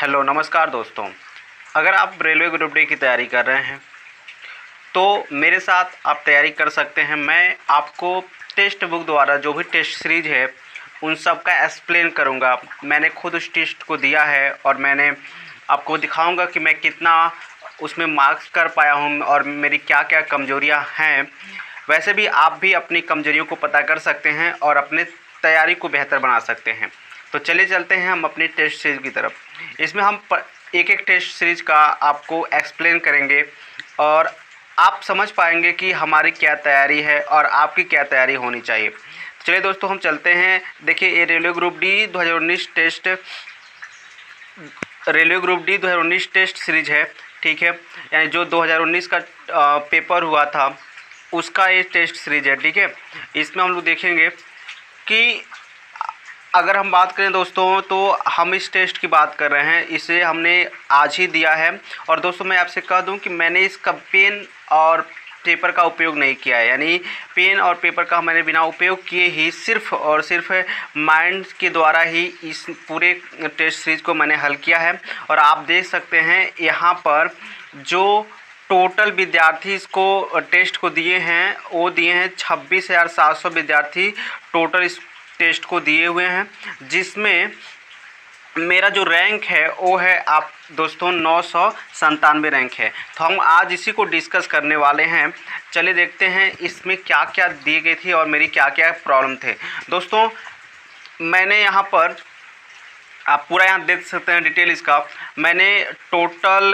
Hello नमस्कार दोस्तों। अगर आप रेलवे ग्रुप डी की तैयारी कर रहे हैं तो मेरे साथ आप तैयारी कर सकते हैं। मैं आपको टेस्ट बुक द्वारा जो भी टेस्ट सीरीज है उन सब का एक्सप्लेन करूंगा। मैंने खुद उस टेस्ट को दिया है और मैंने आपको दिखाऊंगा कि मैं कितना उसमें मार्क्स कर पाया हूं और मेरी क्या क्या कमजोरियां हैं। वैसे भी आप भी अपनी कमजोरियों को पता कर सकते हैं और अपने तैयारी को बेहतर बना सकते हैं। तो चलिए चलते हैं हम अपनी टेस्ट सीरीज की तरफ। इसमें हम एक एक टेस्ट सीरीज का आपको एक्सप्लेन करेंगे और आप समझ पाएंगे कि हमारी क्या तैयारी है और आपकी क्या तैयारी होनी चाहिए। चलिए दोस्तों हम चलते हैं। देखिए ये railway group D 2019 test series है, ठीक है। यानी जो 2019 का पेपर हुआ था उसका ये टेस्ट सीरीज है, ठीक है। इसमें हम लोग देखेंगे कि अगर हम बात करें दोस्तों तो हम इस टेस्ट की बात कर रहे हैं, इसे हमने आज ही दिया है। और दोस्तों मैं आपसे कह दूं कि मैंने इसका पेन और पेपर का उपयोग नहीं किया है। यानी पेन और पेपर का मैंने बिना उपयोग किए ही सिर्फ और सिर्फ माइंड के द्वारा ही इस पूरे टेस्ट सीरीज को मैंने हल किया है। और आप देख सकते हैं यहाँ पर जो टोटल विद्यार्थी इसको टेस्ट को दिए हैं वो दिए हैं 26,700 विद्यार्थी टोटल इस टेस्ट को दिए हुए हैं, जिसमें मेरा जो रैंक है वो है आप दोस्तों 997 रैंक है। तो हम आज इसी को डिस्कस करने वाले हैं। चलिए देखते हैं इसमें क्या क्या दी गई थी और मेरी क्या क्या प्रॉब्लम थे। दोस्तों मैंने यहाँ पर आप पूरा यहाँ देख सकते हैं डिटेल इसका। मैंने टोटल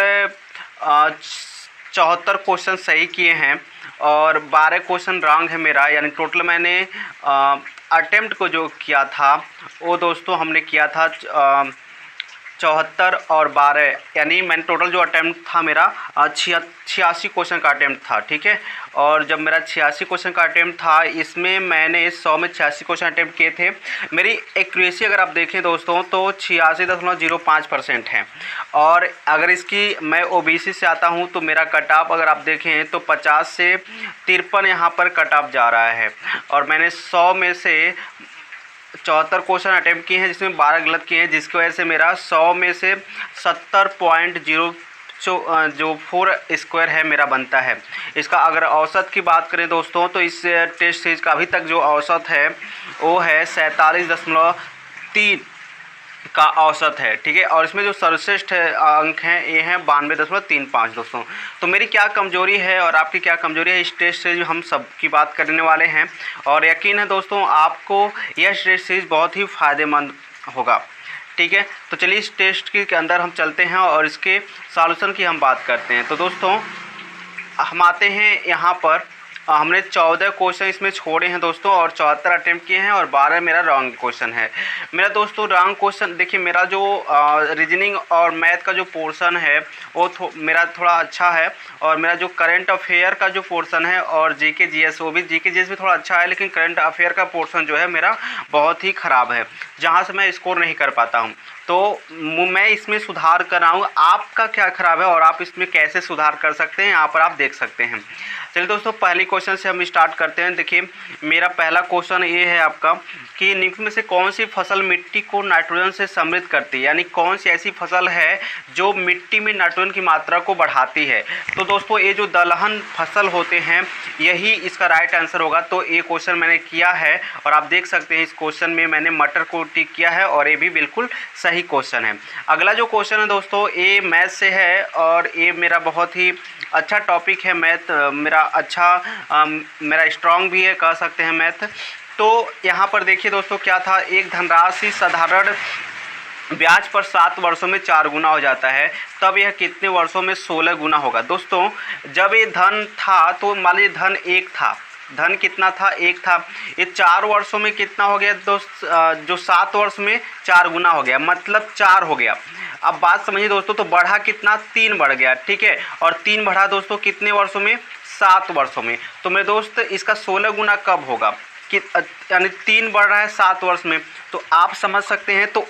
74 क्वेश्चन सही किए हैं और 12 क्वेश्चन रॉन्ग है मेरा। यानी टोटल मैंने अटेम्प्ट को जो किया था वो दोस्तों हमने किया था 74 और 12, यानी मैंने टोटल जो अटैम्प्ट था मेरा 86 क्वेश्चन का अटैम्प्ट था, ठीक है। और जब मेरा 86 क्वेश्चन का अटैम्प्ट था इसमें मैंने 100 में 86 क्वेश्चन अटैम्प्ट किए थे। मेरी एक्यूरेसी अगर आप देखें दोस्तों तो 86.05% है। और अगर इसकी मैं ओबीसी से आता हूं तो मेरा कट ऑफ अगर आप देखें तो 50 से 53 यहाँ पर कट ऑफ जा रहा है। और मैंने 100 में से 74 क्वेश्चन अटैम्प्ट किए हैं जिसमें 12 गलत किए हैं, जिसकी वजह से मेरा 100 में से 70.0 जो 4 स्क्वायर है मेरा बनता है। इसका अगर औसत की बात करें दोस्तों तो इस टेस्ट सीरीज का अभी तक जो औसत है वो है 47.3 का औसत है, ठीक है। और इसमें जो सर्वश्रेष्ठ अंक हैं ये हैं 92.35 दोस्तों। तो मेरी क्या कमजोरी है और आपकी क्या कमजोरी है इस टेस्ट सीरीज में हम सब की बात करने वाले हैं। और यकीन है दोस्तों आपको यह टेस्ट सीरीज बहुत ही फ़ायदेमंद होगा, ठीक है। तो चलिए इस टेस्ट के अंदर हम चलते हैं और इसके सॉल्यूशन की हम बात करते हैं। तो दोस्तों हम आते हैं यहाँ पर। हमने 14 क्वेश्चन इसमें छोड़े हैं दोस्तों और 74 अटैम्प्ट किए हैं और 12 मेरा रॉन्ग क्वेश्चन है। मेरा दोस्तों रॉन्ग क्वेश्चन देखिए, मेरा जो रीजनिंग और मैथ का जो पोर्शन है वो मेरा थोड़ा अच्छा है। और मेरा जो करंट अफेयर का जो पोर्शन है और जीके जीएस, वो भी जीके जीएस भी थोड़ा अच्छा है, लेकिन करंट अफेयर का पोर्शन जो है मेरा बहुत ही ख़राब है, जहाँ से मैं स्कोर नहीं कर पाता हूँ। तो मैं इसमें सुधार कर रहा हूँ। आपका क्या ख़राब है और आप इसमें कैसे सुधार कर सकते हैं यहाँ पर आप देख सकते हैं। चलिए दोस्तों पहले क्वेश्चन से हम स्टार्ट करते हैं। देखिए मेरा पहला क्वेश्चन ये है आपका कि निम्न में से कौन सी फसल मिट्टी को नाइट्रोजन से समृद्ध करती है, यानी कौन सी ऐसी फसल है जो मिट्टी में नाइट्रोजन की मात्रा को बढ़ाती है। तो दोस्तों ये जो दलहन फसल होते हैं यही इसका राइट आंसर होगा। तो ये क्वेश्चन मैंने किया है और आप देख सकते हैं इस क्वेश्चन में मैंने मटर को टिक किया है और ये भी बिल्कुल सही क्वेश्चन है। अगला जो क्वेश्चन है दोस्तों ये मैथ से है और ये मेरा बहुत ही अच्छा टॉपिक है मैथ, मेरा अच्छा मेरा स्ट्रॉन्ग भी है कह सकते हैं मैथ। तो यहाँ पर देखिए दोस्तों क्या था, एक धनराशि साधारण ब्याज पर 7 वर्षों में 4 गुना हो जाता है, तब यह कितने वर्षों में 16 गुना होगा। दोस्तों जब ये धन था तो मान लीजिए धन 1 था, धन कितना था 1 था, ये 4 वर्षों में कितना हो गया दोस्त, जो 7 वर्ष में 4 गुना हो गया, मतलब 4 हो गया। अब बात समझिए दोस्तों, तो बढ़ा कितना 3 बढ़ गया, ठीक है। और 3 बढ़ा दोस्तों कितने वर्षों में 7 वर्षों में। तो मेरे दोस्त इसका 16 गुना कब होगा कि यानी 3 बढ़ रहा है 7 वर्ष में, तो आप समझ सकते हैं। तो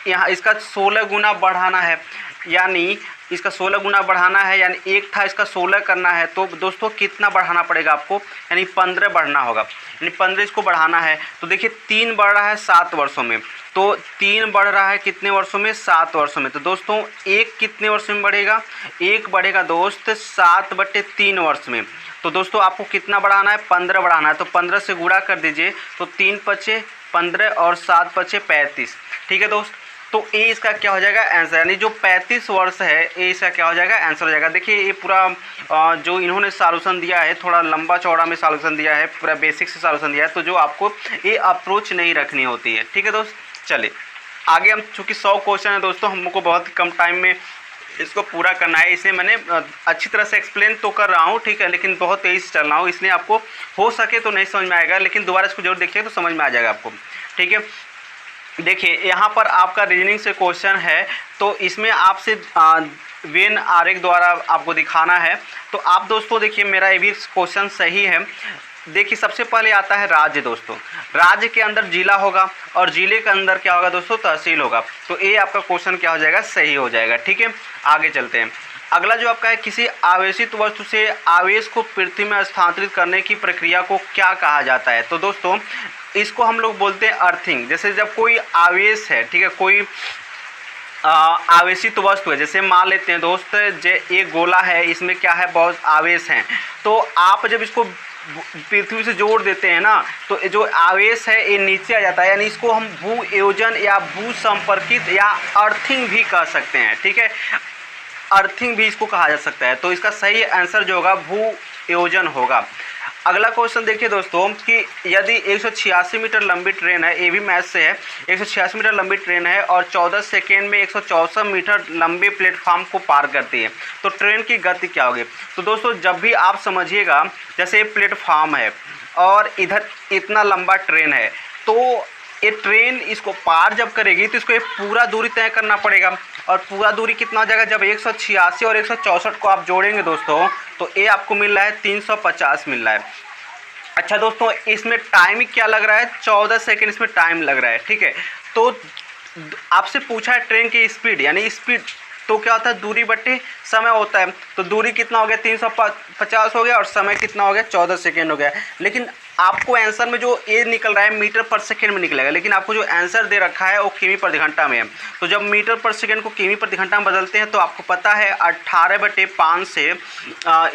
यहाँ इसका 16 गुना बढ़ाना है, यानी इसका 16 गुना बढ़ाना है, यानी एक था इसका 16 करना है, तो दोस्तों कितना बढ़ाना पड़ेगा आपको, यानी 15 बढ़ना होगा, यानी 15 इसको बढ़ाना है। तो देखिए 3 बढ़ रहा है 7 वर्षों में, तो 3 बढ़ रहा है कितने वर्षों में, 7 वर्षों में। तो दोस्तों 1 कितने वर्ष में बढ़ेगा, 1 बढ़ेगा दोस्त 7/3 वर्ष में। तो दोस्तों आपको कितना बढ़ाना है, 15 बढ़ाना है। तो 15 से गुणा कर दीजिए, तो 3 पचे 15 और 7 पचे 35। ठीक है दोस्त, तो ए इसका क्या हो जाएगा आंसर, यानी जो 35 वर्ष है ए इसका क्या हो जाएगा आंसर हो जाएगा। देखिए ये पूरा जो इन्होंने सॉल्यूशन दिया है थोड़ा लंबा चौड़ा में सॉल्यूशन दिया है, पूरा बेसिक से सॉल्यूशन दिया है, तो जो आपको ये अप्रोच नहीं रखनी होती है। ठीक है दोस्त, चलिए आगे हम, चूँकि 100 क्वेश्चन है दोस्तों, हमको बहुत कम टाइम में इसको पूरा करना है, इसलिए मैंने अच्छी तरह से एक्सप्लेन तो कर रहा हूँ, ठीक है, लेकिन बहुत तेज़ी से चल रहा हूँ, इसलिए आपको हो सके तो नहीं समझ में आएगा, लेकिन दोबारा इसको जरूर देखिए तो समझ में आ जाएगा आपको। ठीक है, देखिए यहाँ पर आपका रीजनिंग से क्वेश्चन है, तो इसमें आपसे वेन आरेख द्वारा आपको दिखाना है। तो आप दोस्तों देखिए मेरा ये भी क्वेश्चन सही है। देखिए सबसे पहले आता है राज्य दोस्तों, राज्य के अंदर जिला होगा और जिले के अंदर क्या होगा दोस्तों, तहसील होगा। तो ये आपका क्वेश्चन क्या हो जाएगा, सही हो जाएगा। ठीक है, आगे चलते हैं। अगला जो आपका है, किसी आवेशित वस्तु से आवेश को पृथ्वी में स्थानांतरित करने की प्रक्रिया को क्या कहा जाता है। तो दोस्तों इसको हम लोग बोलते हैं अर्थिंग। जैसे जब कोई आवेश है, ठीक है, कोई आवेशित वस्तु है, जैसे मान लेते हैं दोस्त एक गोला है, इसमें क्या है, बहुत आवेश हैं, तो आप जब इसको पृथ्वी से जोड़ देते हैं ना, तो जो आवेश है ये नीचे आ जाता है, यानी इसको हम भू एयोजन या भू संपर्कित या अर्थिंग भी कह सकते हैं। ठीक है, अर्थिंग भी इसको कहा जा सकता है। तो इसका सही आंसर जो होगा भू एयोजन होगा। अगला क्वेश्चन देखिए दोस्तों कि यदि 186 मीटर लंबी ट्रेन है, ये भी मैथ से है, 186 मीटर लंबी ट्रेन है और 14 सेकेंड में 164 मीटर लंबे प्लेटफॉर्म को पार करती है, तो ट्रेन की गति क्या होगी। तो दोस्तों जब भी आप समझिएगा, जैसे प्लेटफॉर्म है और इधर इतना लंबा ट्रेन है, तो ये ट्रेन इसको पार जब करेगी तो इसको ये पूरा दूरी तय करना पड़ेगा, और पूरा दूरी कितना हो जाएगा, जब 186 और 164 को आप जोड़ेंगे दोस्तों, तो ये आपको मिल रहा है 350 मिल रहा है। अच्छा दोस्तों इसमें टाइम क्या लग रहा है, 14 सेकेंड इसमें टाइम लग रहा है। ठीक है, तो आपसे पूछा है ट्रेन की स्पीड, यानी स्पीड तो क्या होता है, दूरी बट्टे समय होता है, तो दूरी कितना हो गया 350 हो गया और समय कितना हो गया 14 सेकेंड हो गया। लेकिन आपको आंसर में जो ये निकल रहा है मीटर पर सेकेंड में निकलेगा, लेकिन आपको जो आंसर दे रखा है वो किमी प्रति घंटा में है। तो जब मीटर पर सेकेंड को किमी प्रति घंटा में बदलते हैं तो आपको पता है 18/5 से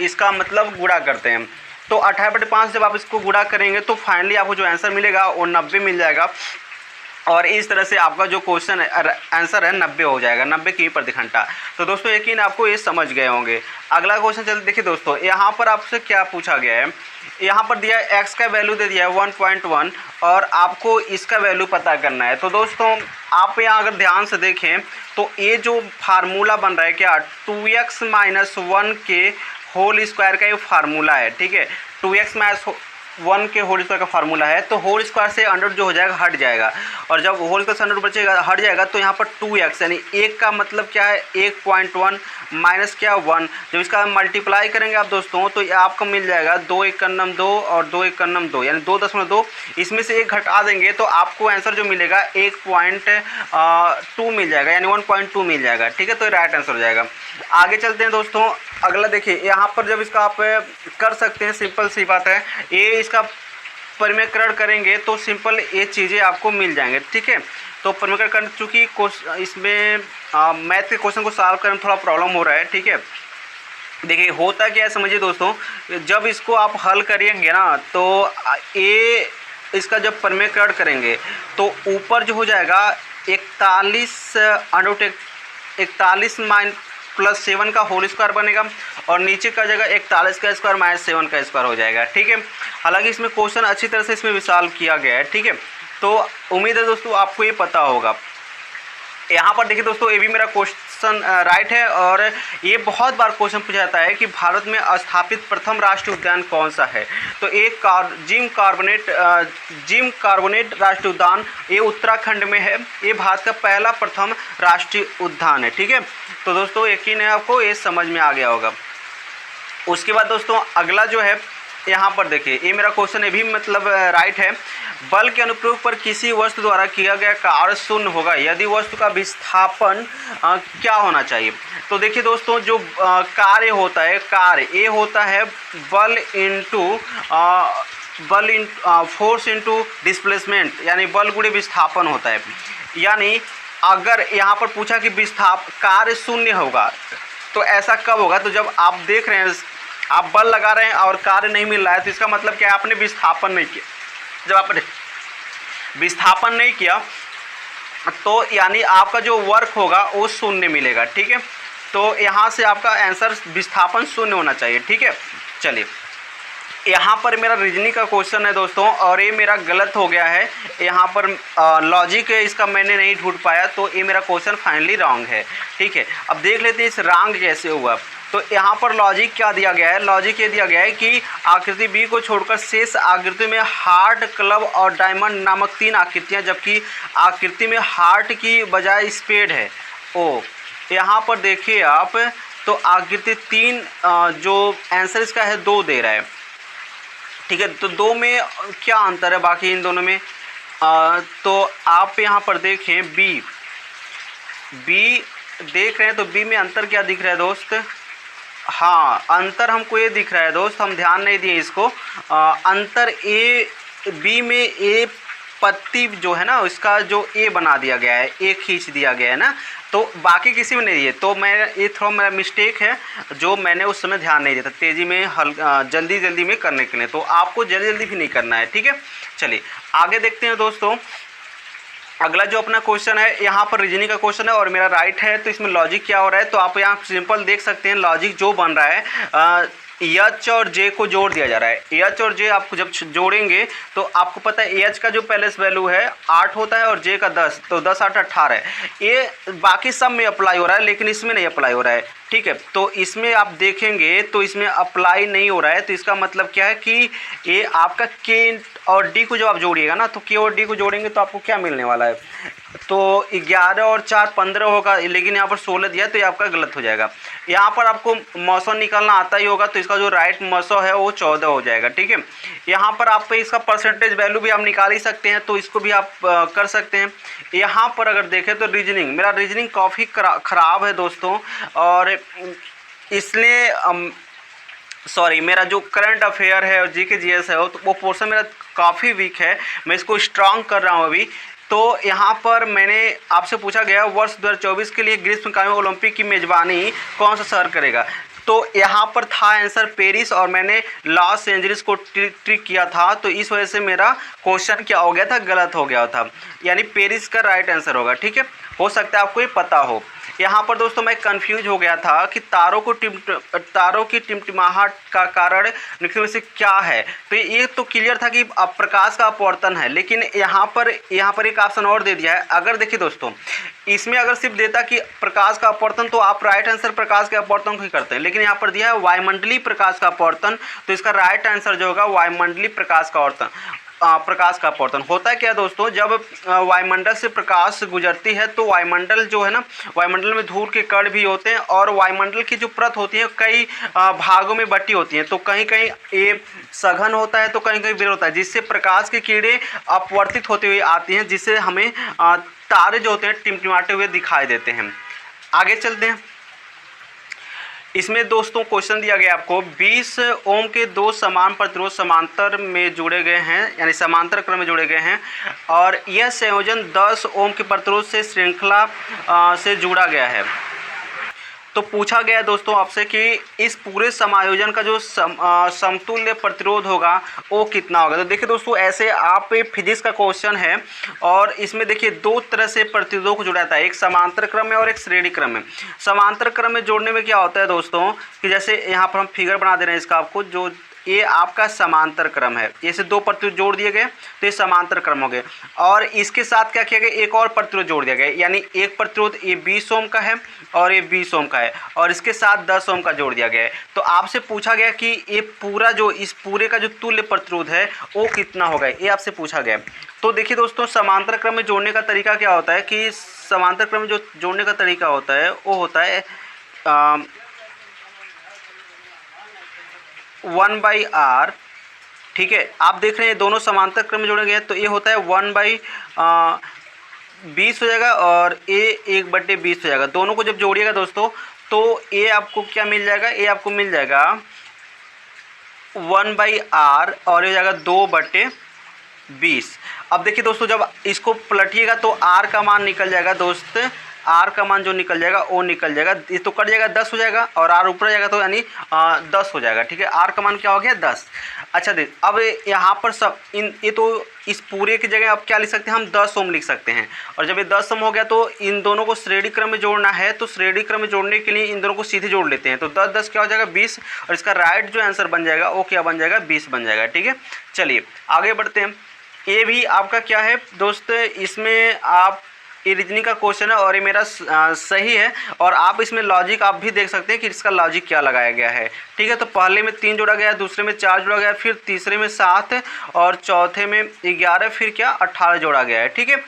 इसका मतलब गुणा करते हैं, तो 18/5 जब आप इसको गुणा करेंगे तो फाइनली आपको जो आंसर मिलेगा वो 90 मिल जाएगा, और इस तरह से आपका जो क्वेश्चन आंसर है 90 हो जाएगा, 90 किमी प्रति घंटा। तो दोस्तों यकीन आपको ये समझ गए होंगे। अगला क्वेश्चन चलते देखिए दोस्तों, यहाँ पर आपसे क्या पूछा गया है, यहाँ पर दिया है x का वैल्यू दे दिया है 1.1 और आपको इसका वैल्यू पता करना है। तो दोस्तों आप यहाँ अगर ध्यान से देखें तो ये जो फार्मूला बन रहा है क्या, 2x - 1 के होल स्क्वायर का ये फार्मूला है। ठीक है, 2x - 1 के होल स्क्वायर का फार्मूला है, तो होल स्क्वायर से अंडर जो हो जाएगा हट जाएगा, और जब होल स्क्वायर से अंडर बचेगा हट जाएगा तो यहाँ पर 2x, यानी 1 का मतलब क्या है 1.1 माइनस क्या 1, जब इसका मल्टीप्लाई करेंगे आप दोस्तों तो ये आपको मिल जाएगा 2 × 2 और 2 × 2 यानी 2.2, इसमें से 1 घटा देंगे तो आपको आंसर जो मिलेगा 1.2 मिल जाएगा, यानी 1.2 मिल जाएगा। ठीक है, तो राइट आंसर हो जाएगा। आगे चलते हैं दोस्तों, अगला देखिए यहाँ पर जब इसका आप कर सकते हैं, सिंपल सी बात है, ये इसका परिमेयकरण करेंगे तो सिंपल ये चीज़ें आपको मिल जाएंगे। ठीक है, तो परिमेयकरण करने चूँकि इसमें मैथ के क्वेश्चन को सॉल्व करने में थोड़ा प्रॉब्लम हो रहा है। ठीक है, देखिए होता क्या है समझिए दोस्तों, जब इसको आप हल करेंगे ना तो ये इसका जब परिमेयकरण करेंगे तो ऊपर जो हो जाएगा 41 + 7 का होल स्क्वायर बनेगा, और नीचे का जगह 41 का स्क्वायर - 7 का स्क्वायर हो जाएगा। ठीक है, हालांकि इसमें क्वेश्चन अच्छी तरह से इसमें सॉल्व किया गया है। ठीक है, तो उम्मीद है दोस्तों आपको ये पता होगा। यहाँ पर देखिए दोस्तों ये भी मेरा क्वेश्चन राइट है, और ये बहुत बार क्वेश्चन पूछा जाता है कि भारत में स्थापित प्रथम राष्ट्रीय उद्यान कौन सा है। तो एक जिम कार्बोनेट राष्ट्रीय उद्यान ये उत्तराखंड में है, ये भारत का पहला प्रथम राष्ट्रीय उद्यान है। ठीक है, तो दोस्तों यकीन है आपको ये समझ में आ गया होगा। उसके बाद दोस्तों अगला जो है यहाँ पर देखिए ये मेरा क्वेश्चन ये भी मतलब राइट है। बल के अनुप्रयोग पर किसी वस्तु द्वारा किया गया कार्य शून्य होगा यदि वस्तु का विस्थापन क्या होना चाहिए। तो देखिए दोस्तों जो कार्य होता है, कार्य ये होता है बल इन फोर्स इंटू डिस्प्लेसमेंट, यानी बल गुणे विस्थापन होता है। यानी अगर यहाँ पर पूछा कि कार्य शून्य होगा तो ऐसा कब होगा, तो जब आप देख रहे हैं आप बल लगा रहे हैं और कार्य नहीं मिल रहा है, तो इसका मतलब क्या है, आपने विस्थापन नहीं किया। जब आपने विस्थापन नहीं किया तो यानी आपका जो वर्क होगा वो शून्य मिलेगा। ठीक है, तो यहाँ से आपका आंसर विस्थापन शून्य होना चाहिए। ठीक है, चलिए यहाँ पर मेरा रीजनिंग का क्वेश्चन है दोस्तों, और ये मेरा गलत हो गया है। यहाँ पर लॉजिक है इसका मैंने नहीं ढूंढ पाया, तो ये मेरा क्वेश्चन फाइनली रॉन्ग है। ठीक है, अब देख लेते हैं इस रॉन्ग कैसे हुआ। तो यहाँ पर लॉजिक क्या दिया गया है, लॉजिक ये दिया गया है कि आकृति बी को छोड़कर शेष आकृति में हार्ट, क्लब और डायमंड नामक 3 आकृतियाँ, जबकि आकृति में हार्ट की बजाय स्पेड है। ओ यहाँ पर देखिए आप, तो आकृति 3 जो आंसर इसका है 2 दे रहा है। ठीक है, तो 2 में क्या अंतर है बाकी इन दोनों में, तो आप यहाँ पर देखें बी देख रहे हैं, तो बी में अंतर क्या दिख रहा है दोस्त। हाँ, अंतर हमको ये दिख रहा है दोस्त, हम ध्यान नहीं दिए इसको। अंतर ए बी में ए पत्ती जो है ना उसका जो ए बना दिया गया है, ए खींच दिया गया है ना, तो बाकी किसी में नहीं दिए। तो मैं ये थोड़ा मेरा मिस्टेक है जो मैंने उस समय ध्यान नहीं दिया था, तेज़ी में जल्दी में करने के लिए। तो आपको जल्दी भी नहीं करना है। ठीक है, चलिए आगे देखते हैं दोस्तों। अगला जो अपना क्वेश्चन है, यहाँ पर रीजनिंग का क्वेश्चन है और मेरा राइट है, तो इसमें लॉजिक क्या हो रहा है, तो आप यहाँ सिंपल देख सकते हैं लॉजिक जो बन रहा है। एच और जे को जोड़ दिया जा रहा है। एच और जे आपको जब जोड़ेंगे तो आपको पता है एच का जो पहले वैल्यू है 8 होता है और जे का 10, तो 10 8 18 है। ये बाकी सब में अप्लाई हो रहा है लेकिन इसमें नहीं अप्लाई हो रहा है। ठीक है, तो इसमें आप देखेंगे तो इसमें अप्लाई नहीं हो रहा है, तो इसका मतलब क्या है कि ये आपका के और डी को जब आप जोड़िएगा ना, तो के और डी को जोड़ेंगे तो आपको क्या मिलने वाला है, तो 11 और 4 15 होगा, लेकिन यहाँ पर 16 दिया तो ये आपका गलत हो जाएगा। यहाँ पर आपको मौसम निकालना आता ही होगा, तो इसका जो राइट मौसम है वो 14 हो जाएगा। ठीक है, यहाँ पर आप इसका परसेंटेज वैल्यू भी आप निकाल ही सकते हैं, तो इसको भी आप कर सकते हैं। यहाँ पर अगर देखें तो मेरा रीजनिंग काफ़ी ख़राब है दोस्तों, और इसलिए सॉरी मेरा जो करंट अफेयर है और जीके जीएस है तो वो पोर्शन मेरा काफ़ी वीक है, मैं इसको स्ट्रांग कर रहा हूँ अभी। तो यहाँ पर मैंने आपसे पूछा गया वर्ष 2024 के लिए ग्रीष्मकालीन ओलंपिक की मेज़बानी कौन सा शहर करेगा, तो यहाँ पर था आंसर पेरिस, और मैंने लॉस एंजलिस को ट्रिक किया था, तो इस वजह से मेरा क्वेश्चन क्या हो गया था, गलत हो गया था, यानी पेरिस का राइट आंसर होगा। ठीक है, हो सकता है आपको ये पता हो। यहाँ पर दोस्तों मैं कंफ्यूज हो गया था कि तारों की टिमटिमाहट का कारण निकलने में से क्या है, तो ये तो क्लियर था कि प्रकाश का अपवर्तन है, लेकिन यहाँ पर एक ऑप्शन और दे दिया है। अगर देखिए दोस्तों इसमें अगर सिर्फ देता कि प्रकाश का अपवर्तन, तो आप राइट आंसर प्रकाश के अपवर्तन को ही करते हैं, लेकिन यहाँ पर दिया है वायुमंडलीय प्रकाश का अपवर्तन, तो इसका राइट आंसर जो होगा वायुमंडलीय प्रकाश का अपवर्तन होता है। क्या दोस्तों, जब वायुमंडल से प्रकाश गुजरती है तो वायुमंडल जो है ना, वायुमंडल में धूल के कण भी होते हैं, और वायुमंडल की जो परत होती है कई भागों में बटी होती है, तो कहीं कहीं ये सघन होता है तो कहीं कहीं विरल होता है, जिससे प्रकाश की किरणें अपवर्तित होते हुए आती हैं, जिससे हमें तारे जो होते हैं टिमटिमाते हुए दिखाई देते हैं। आगे चलते हैं। इसमें दोस्तों क्वेश्चन दिया गया आपको 20 ओम के 2 समान प्रतिरोध समांतर में जुड़े गए हैं, यानी समांतर क्रम में जुड़े गए हैं, और यह संयोजन 10 ओम के प्रतिरोध से श्रृंखला से जुड़ा गया है। तो पूछा गया है दोस्तों आपसे कि इस पूरे समायोजन का जो समतुल्य प्रतिरोध होगा वो कितना होगा। तो देखिए दोस्तों ऐसे आप फिजिक्स का क्वेश्चन है, और इसमें देखिए 2 तरह से प्रतिरोधों को जुड़ा था, एक समांतर क्रम में और एक श्रेणी क्रम में। समांतर क्रम में जोड़ने में क्या होता है दोस्तों कि जैसे यहाँ पर हम फिगर बना दे रहे हैं इसका आपको, जो ये आपका समांतर क्रम है, ये से 2 प्रतिरोध जोड़ दिए गए तो ये समांतर क्रम हो गए, और इसके साथ क्या किया गया, एक और प्रतिरोध जोड़ दिया गया, यानी एक प्रतिरोध ये 20 ओम का है और ये 20 ओम का है, और इसके साथ 10 ओम का जोड़ दिया गया है। तो आपसे पूछा गया कि ये पूरा जो इस पूरे का जो तुल्य प्रतिरोध है वो कितना होगा, ये आपसे पूछा गया। तो देखिए दोस्तों समांतर क्रम में जोड़ने का तरीका क्या होता है कि समांतर क्रम में जो जोड़ने का तरीका होता है वो होता है 1/r ठीक है, आप देख रहे हैं दोनों समांतर क्रम में जोड़े गए हैं, तो ये होता है 1/20 हो जाएगा और ए 1/20 हो जाएगा। दोनों को जब जोड़िएगा दोस्तों तो ए आपको क्या मिल जाएगा, ए आपको मिल जाएगा 1/r और ये हो जाएगा 2/20। अब देखिए दोस्तों जब इसको पलटिएगा तो r का मान निकल जाएगा दोस्त, r का मान जो निकल जाएगा वो निकल जाएगा, ये तो कट जाएगा 10 हो जाएगा और r ऊपर जाएगा तो यानी 10 हो जाएगा। ठीक है, r का मान क्या हो गया 10। अच्छा देख अब यहाँ पर सब इन ये तो इस पूरे की जगह अब क्या लिख सकते हैं हम 10 ओम लिख सकते हैं। और जब ये 10 ओम हो गया तो इन दोनों को श्रेणी क्रम में जोड़ना है, तो श्रेणी क्रम में जोड़ने के लिए इन दोनों को सीधे जोड़ लेते हैं। तो 10 10 क्या हो जाएगा 20 और इसका राइट जो आंसर बन जाएगा वो क्या बन जाएगा 20 बन जाएगा। ठीक है, चलिए आगे बढ़ते हैं। ये भी आपका क्या है दोस्त, इसमें आप ये रीजनिंग का क्वेश्चन है और ये मेरा सही है और आप इसमें लॉजिक आप भी देख सकते हैं कि इसका लॉजिक क्या लगाया गया है। ठीक है, तो पहले में 3 जोड़ा गया, दूसरे में 4 जोड़ा गया, फिर तीसरे में 7 और चौथे में 11, फिर क्या 18 जोड़ा गया है। ठीक है,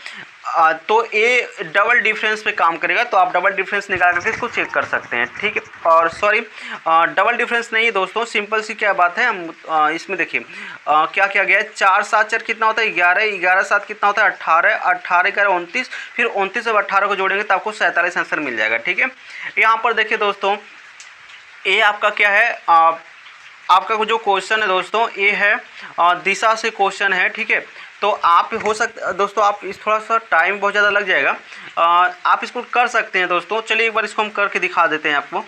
तो ये डबल डिफरेंस पे काम करेगा, तो आप डबल डिफरेंस निकाल करके इसको चेक कर सकते हैं। ठीक है, और सॉरी डबल डिफरेंस नहीं दोस्तों, सिंपल सी क्या बात है, हम इसमें देखिए क्या किया गया है, 4 7 4 कितना होता है 11, 11 7 कितना होता है 18, 18 11 29, फिर 29 और 18 को जोड़ेंगे तो आपको 47 आंसर मिल जाएगा। ठीक है, यहाँ पर देखिए दोस्तों ये आपका क्या है, आपका जो क्वेश्चन है दोस्तों ये है दिशा से क्वेश्चन है। ठीक है, तो आप हो सकता दोस्तों आप इस थोड़ा सा टाइम बहुत ज़्यादा लग जाएगा, आप इसको कर सकते हैं दोस्तों। चलिए एक बार इसको हम करके दिखा देते हैं आपको।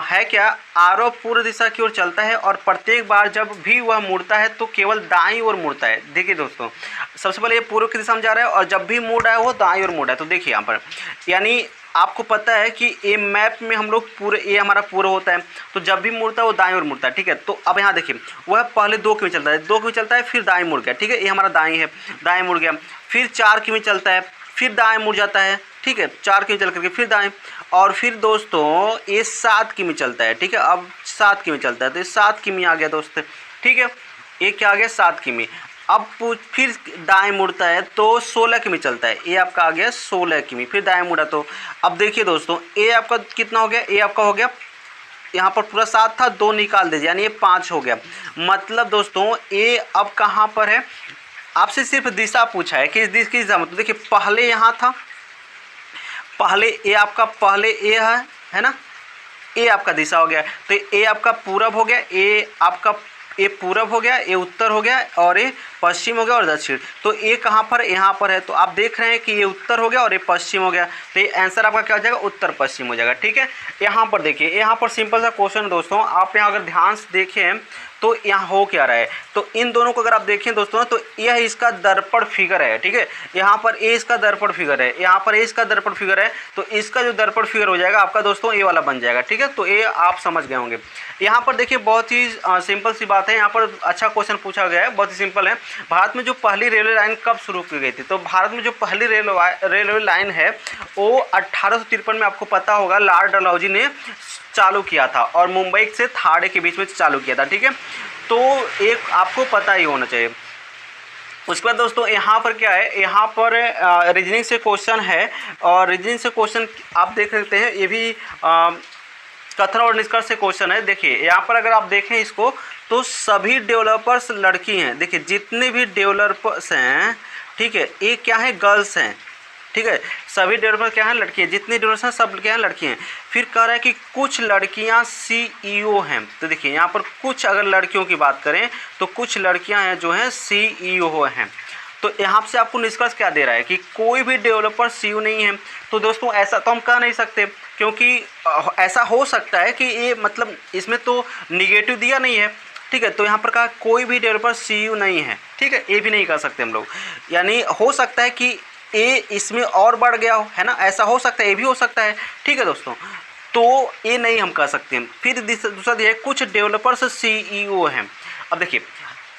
है क्या, आरव पूर्व दिशा की ओर चलता है और प्रत्येक बार जब भी वह मुड़ता है तो केवल दाईं ओर मुड़ता है। देखिए दोस्तों सबसे पहले ये पूर्व की दिशा में जा रहा है और जब भी मुड़ रहा है वो दाईं ओर मुड़ रहा है। तो देखिए यहाँ पर यानी आपको पता है कि ये मैप में हम लोग पूरे, ये हमारा पूरा होता है, तो जब भी मुड़ता है वो दाईं ओर मुड़ता है। ठीक है, तो अब यहाँ देखिए वह पहले 2 की में चलता है, 2 की में चलता है, फिर दाईं मुड़ गया। ठीक है, ये हमारा दाईं है, दाएं मुड़ गया, फिर 4 की में चलता है, फिर दाएं मुड़ जाता है। ठीक है, 4 की में चल करके फिर दाएं, और फिर दोस्तों ये 7 की में चलता है। ठीक है, अब 7 की में चलता है तो ये 7 की में आ गया दोस्त। ठीक है, ये क्या आ गया 7 की में। अब फिर दाएं मुड़ता है तो 16 की में चलता है, ये आपका आ गया 16 की में, फिर दाएं मुड़ा तो अब देखिए दोस्तों ये आपका कितना हो गया, ये आपका हो गया यहाँ पर पूरा 7 था, 2 निकाल दीजिए यानी ये 5 हो गया। मतलब दोस्तों ये अब कहाँ पर है, आपसे सिर्फ दिशा पूछा है कि इस दिशा में, तो देखिए पहले यहाँ था, पहले ये आपका पहले ये है ना, ये आपका दिशा हो गया, तो ये आपका पूरब हो गया, ये आपका ये पूरब हो गया, ये उत्तर हो गया और ये पश्चिम हो गया और दक्षिण। तो ये कहाँ पर, यहाँ पर है, तो आप देख रहे हैं कि ये उत्तर हो गया और ये पश्चिम हो गया, तो ये आंसर आपका क्या हो जाएगा उत्तर पश्चिम हो जाएगा। ठीक है, यहाँ पर देखिए यहाँ पर सिंपल सा क्वेश्चन दोस्तों, आप यहाँ अगर ध्यान से देखें तो यहाँ हो क्या रहा है, तो इन दोनों को अगर आप देखें दोस्तों ना, तो यह इसका दर्पण फिगर है। ठीक है, यहाँ पर ए इसका दर्पण फिगर है, यहाँ पर ए इसका दर्पण फिगर है, तो इसका जो दर्पण फिगर हो जाएगा आपका दोस्तों ए वाला बन जाएगा। ठीक है, तो ये आप समझ गए होंगे। यहाँ पर देखिए बहुत ही सिंपल सी बात है, यहाँ पर अच्छा क्वेश्चन पूछा गया है, बहुत ही सिंपल है। भारत में जो पहली रेलवे लाइन कब शुरू की गई थी, तो भारत में जो पहली रेलवे लाइन है वो 1853 में आपको पता होगा लॉर्ड डलहौजी ने चालू किया था और मुंबई से थाने के बीच में चालू किया था। ठीक है, तो एक आपको पता ही होना चाहिए। उसके बाद दोस्तों यहाँ पर क्या है, यहाँ पर रीजनिंग से क्वेश्चन है और रीजनिंग से क्वेश्चन आप देख सकते हैं, ये भी कथन और निष्कर्ष से क्वेश्चन है। देखिए यहाँ पर अगर आप देखें इसको तो सभी डेवलपर्स लड़की हैं। देखिए जितने भी डेवलपर्स हैं, ठीक है, ये क्या है गर्ल्स हैं। ठीक है, सभी डेवलपर क्या हैं लड़की हैं, जितनी डेवलपर्स हैं सब क्या हैं लड़की हैं। फिर कह रहा है कि कुछ लड़कियां सीईओ हैं, तो देखिए यहाँ पर कुछ अगर लड़कियों की बात करें तो कुछ लड़कियां हैं जो हैं सीईओ हैं। तो यहाँ से आपको निष्कर्ष क्या दे रहा है कि कोई भी डेवलपर सीईओ नहीं है। तो दोस्तों ऐसा तो हम कह नहीं सकते, क्योंकि ऐसा हो सकता है कि ये मतलब इसमें तो निगेटिव दिया नहीं है। ठीक है, तो यहाँ पर कहा कोई भी डेवलपर सीईओ नहीं है। ठीक है, ये भी नहीं कह सकते हम लोग, यानी हो सकता है कि ए इसमें और बढ़ गया हो, है ना, ऐसा हो सकता है, ये भी हो सकता है। ठीक है दोस्तों, तो ये नहीं हम कह सकते हैं। फिर दूसरा दिया है कुछ डेवलपर्स सीईओ हैं। अब देखिए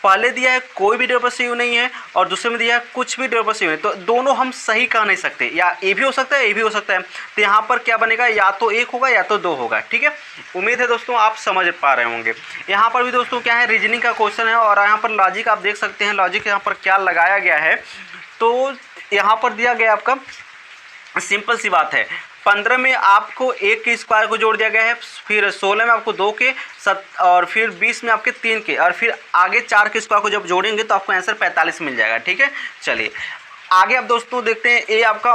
पहले दिया है कोई भी डेवलपर सीईओ नहीं है और दूसरे में दिया है कुछ भी डेवलपर सीईओ है, तो दोनों हम सही कह नहीं सकते, या ये भी हो सकता है ये भी हो सकता है। तो यहाँ पर क्या बनेगा, या तो 1 होगा या तो 2 होगा। ठीक है, उम्मीद है दोस्तों आप समझ पा रहे होंगे। यहाँ पर भी दोस्तों क्या है रीजनिंग का क्वेश्चन है और यहाँ पर लॉजिक आप देख सकते हैं, लॉजिक यहाँ पर क्या लगाया गया है। तो यहाँ पर दिया गया आपका सिंपल सी बात है। 15 में आपको 1 के स्क्वायर को जोड़ दिया गया है, फिर 16 में आपको 2 के और फिर 20 में आपके 3 के, और फिर आगे 4 के स्क्वायर को जब जोड़ेंगे तो आपको आंसर 45 मिल जाएगा। ठीक है, चलिए आगे आप दोस्तों देखते हैं। ये आपका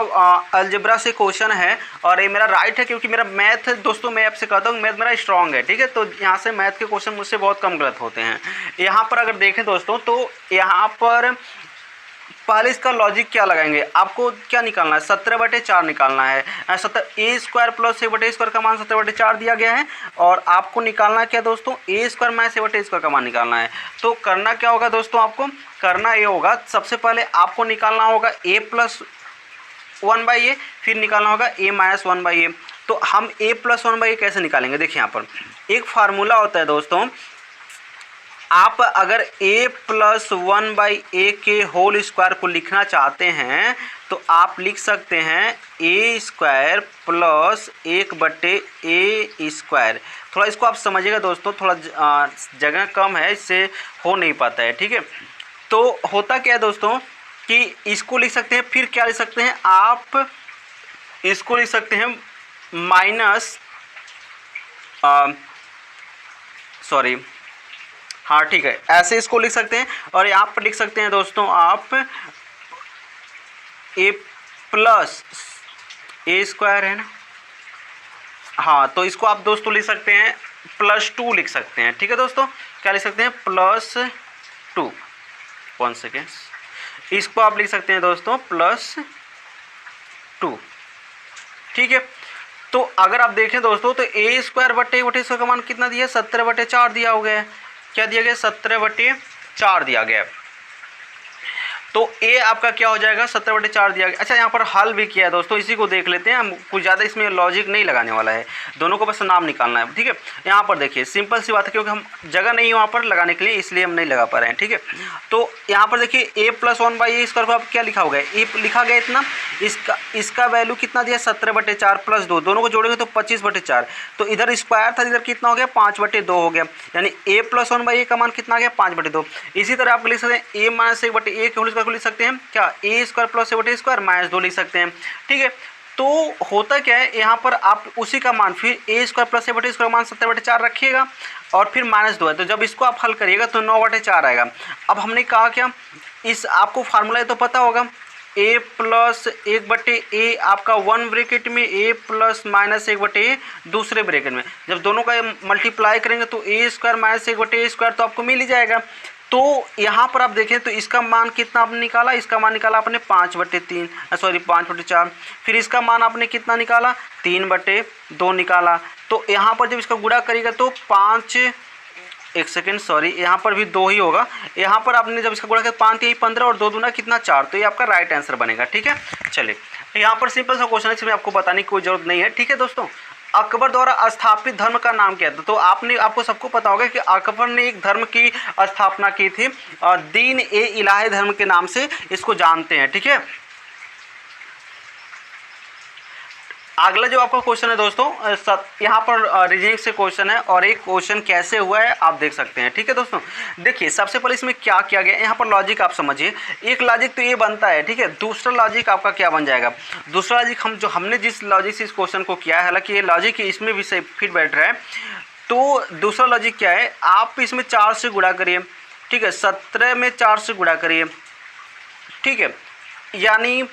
अलजेब्रा से क्वेश्चन है और ये मेरा राइट है, क्योंकि मेरा मैथ दोस्तों मैं आपसे कहता हूँ मैथ मेरा स्ट्रांग है। ठीक है, तो यहाँ से मैथ के क्वेश्चन मुझसे बहुत कम गलत होते हैं। यहाँ पर अगर देखें दोस्तों तो यहाँ पर पहले इसका लॉजिक क्या लगाएंगे, आपको क्या निकालना है, 17/4 निकालना है। ए स्क्वायर प्लस a/a स्क्वायर का मान 17/4 दिया गया है, और आपको निकालना क्या दोस्तों, ए स्क्वायर माइनस a/a स्क्वायर का मान निकालना है। तो करना क्या होगा दोस्तों, आपको करना ये होगा, सबसे पहले आपको निकालना होगा a + 1/a, फिर निकालना होगा a - 1/a। तो हम a + 1/a कैसे निकालेंगे, देखिए यहाँ पर एक फार्मूला होता है दोस्तों। आप अगर a + 1/a के होल स्क्वायर को लिखना चाहते हैं तो आप लिख सकते हैं a square plus 1/a square. थोड़ा इसको आप समझिएगा दोस्तों, थोड़ा जगह कम है, इससे हो नहीं पाता है। ठीक है, तो होता क्या है दोस्तों कि इसको लिख सकते हैं, फिर क्या लिख सकते हैं, आप इसको लिख सकते हैं माइनस सॉरी हाँ ठीक है, ऐसे इसको लिख सकते हैं। और यहाँ पर लिख सकते हैं दोस्तों आप a + a स्क्वायर है ना, हाँ, तो इसको आप दोस्तों लिख सकते हैं +2 लिख सकते हैं। ठीक है दोस्तों, क्या लिख सकते हैं, +2, 1 सेकेंड, इसको आप लिख सकते हैं दोस्तों +2। ठीक है, तो अगर आप देखें दोस्तों तो a स्क्वायर बटे a का मान कितना दिया है, 17/4 दिया हो गया है। क्या दिया गया, 17/4 दिया गया है। तो a आपका क्या हो जाएगा, 17/4 दिया गया। अच्छा, यहाँ पर हल भी किया है दोस्तों, इसी को देख लेते हैं हम, कुछ ज़्यादा इसमें लॉजिक नहीं लगाने वाला है, दोनों को बस नाम निकालना है। ठीक है, यहाँ पर देखिए सिंपल सी बात है, क्योंकि हम जगह नहीं है वहाँ पर लगाने के लिए, इसलिए हम नहीं लगा पा रहे हैं। ठीक है, तो यहाँ पर देखिए a + 1/a स्क्वायर को आप क्या लिखा होगा, a लिखा गया इतना, इसका वैल्यू कितना दिया, 17/4 + 2, दोनों को जोड़ेंगे तो 25/4। तो इधर स्क्वायर था, इधर कितना हो गया, 5/2 हो गया, यानी a + 1/a का मान कितना आ गया, 5/2। इसी तरह आप लिख सकते हैं a - 1/a के होल स्क्वायर को लिख सकते हैं क्या, a square plus a/a square -2 लिख सकते हैं। ठीक है, तो होता क्या है, यहाँ पर आप उसी का मान फिर a square plus a/a square मान 17/4 रखिएगा, और फिर -2 है, तो जब इसको आप हल करिएगा तो 9/4 आएगा। अब हमने कहा क्या, इस आपको फार्मूला तो पता होगा, a + 1/a आपका 1 ब्रैकेट में, a + -1/a दूसरे ब्रैकेट में, जब दोनों का मल्टीप्लाई करेंगे तो a स्क्वायर - 1/a स्क्वायर तो आपको मिल ही जाएगा। तो यहाँ पर आप देखें तो इसका मान कितना आपने निकाला, इसका मान निकाला आपने 5/4, फिर इसका मान आपने कितना निकाला, 3/2 निकाला। तो यहाँ पर जब इसका गुणा करेगा तो 5, 1 सेकेंड सॉरी, यहाँ पर भी 2 ही होगा। यहाँ पर आपने जब इसका गुणा किया 5 3 15 और 2 दूना कितना 4, तो ये आपका राइट आंसर बनेगा। ठीक है, चलिए यहाँ पर सिंपल सा क्वेश्चन है, इसमें आपको बताने की कोई जरूरत नहीं है। ठीक है दोस्तों, अकबर द्वारा स्थापित धर्म का नाम क्या था, तो आपको सबको पता होगा कि अकबर ने एक धर्म की स्थापना की थी, दीन-ए-इलाही धर्म के नाम से इसको जानते हैं। ठीक है, अगला जो आपका क्वेश्चन है दोस्तों, यहाँ पर रीजनिंग से क्वेश्चन है, और एक क्वेश्चन कैसे हुआ है आप देख सकते हैं। ठीक है दोस्तों, देखिए सबसे पहले इसमें क्या किया गया, यहाँ पर लॉजिक आप समझिए। एक लॉजिक तो ये बनता है, ठीक है, दूसरा लॉजिक आपका क्या बन जाएगा, दूसरा लॉजिक हमने जिस लॉजिक से इस क्वेश्चन को किया है, हालांकि ये लॉजिक इसमें भी सही फिट बैठ रहा है, तो दूसरा लॉजिक क्या है, आप इसमें 4 से गुणा करिए। ठीक है, 17 में 4 से गुणा करिए। ठीक है, यानी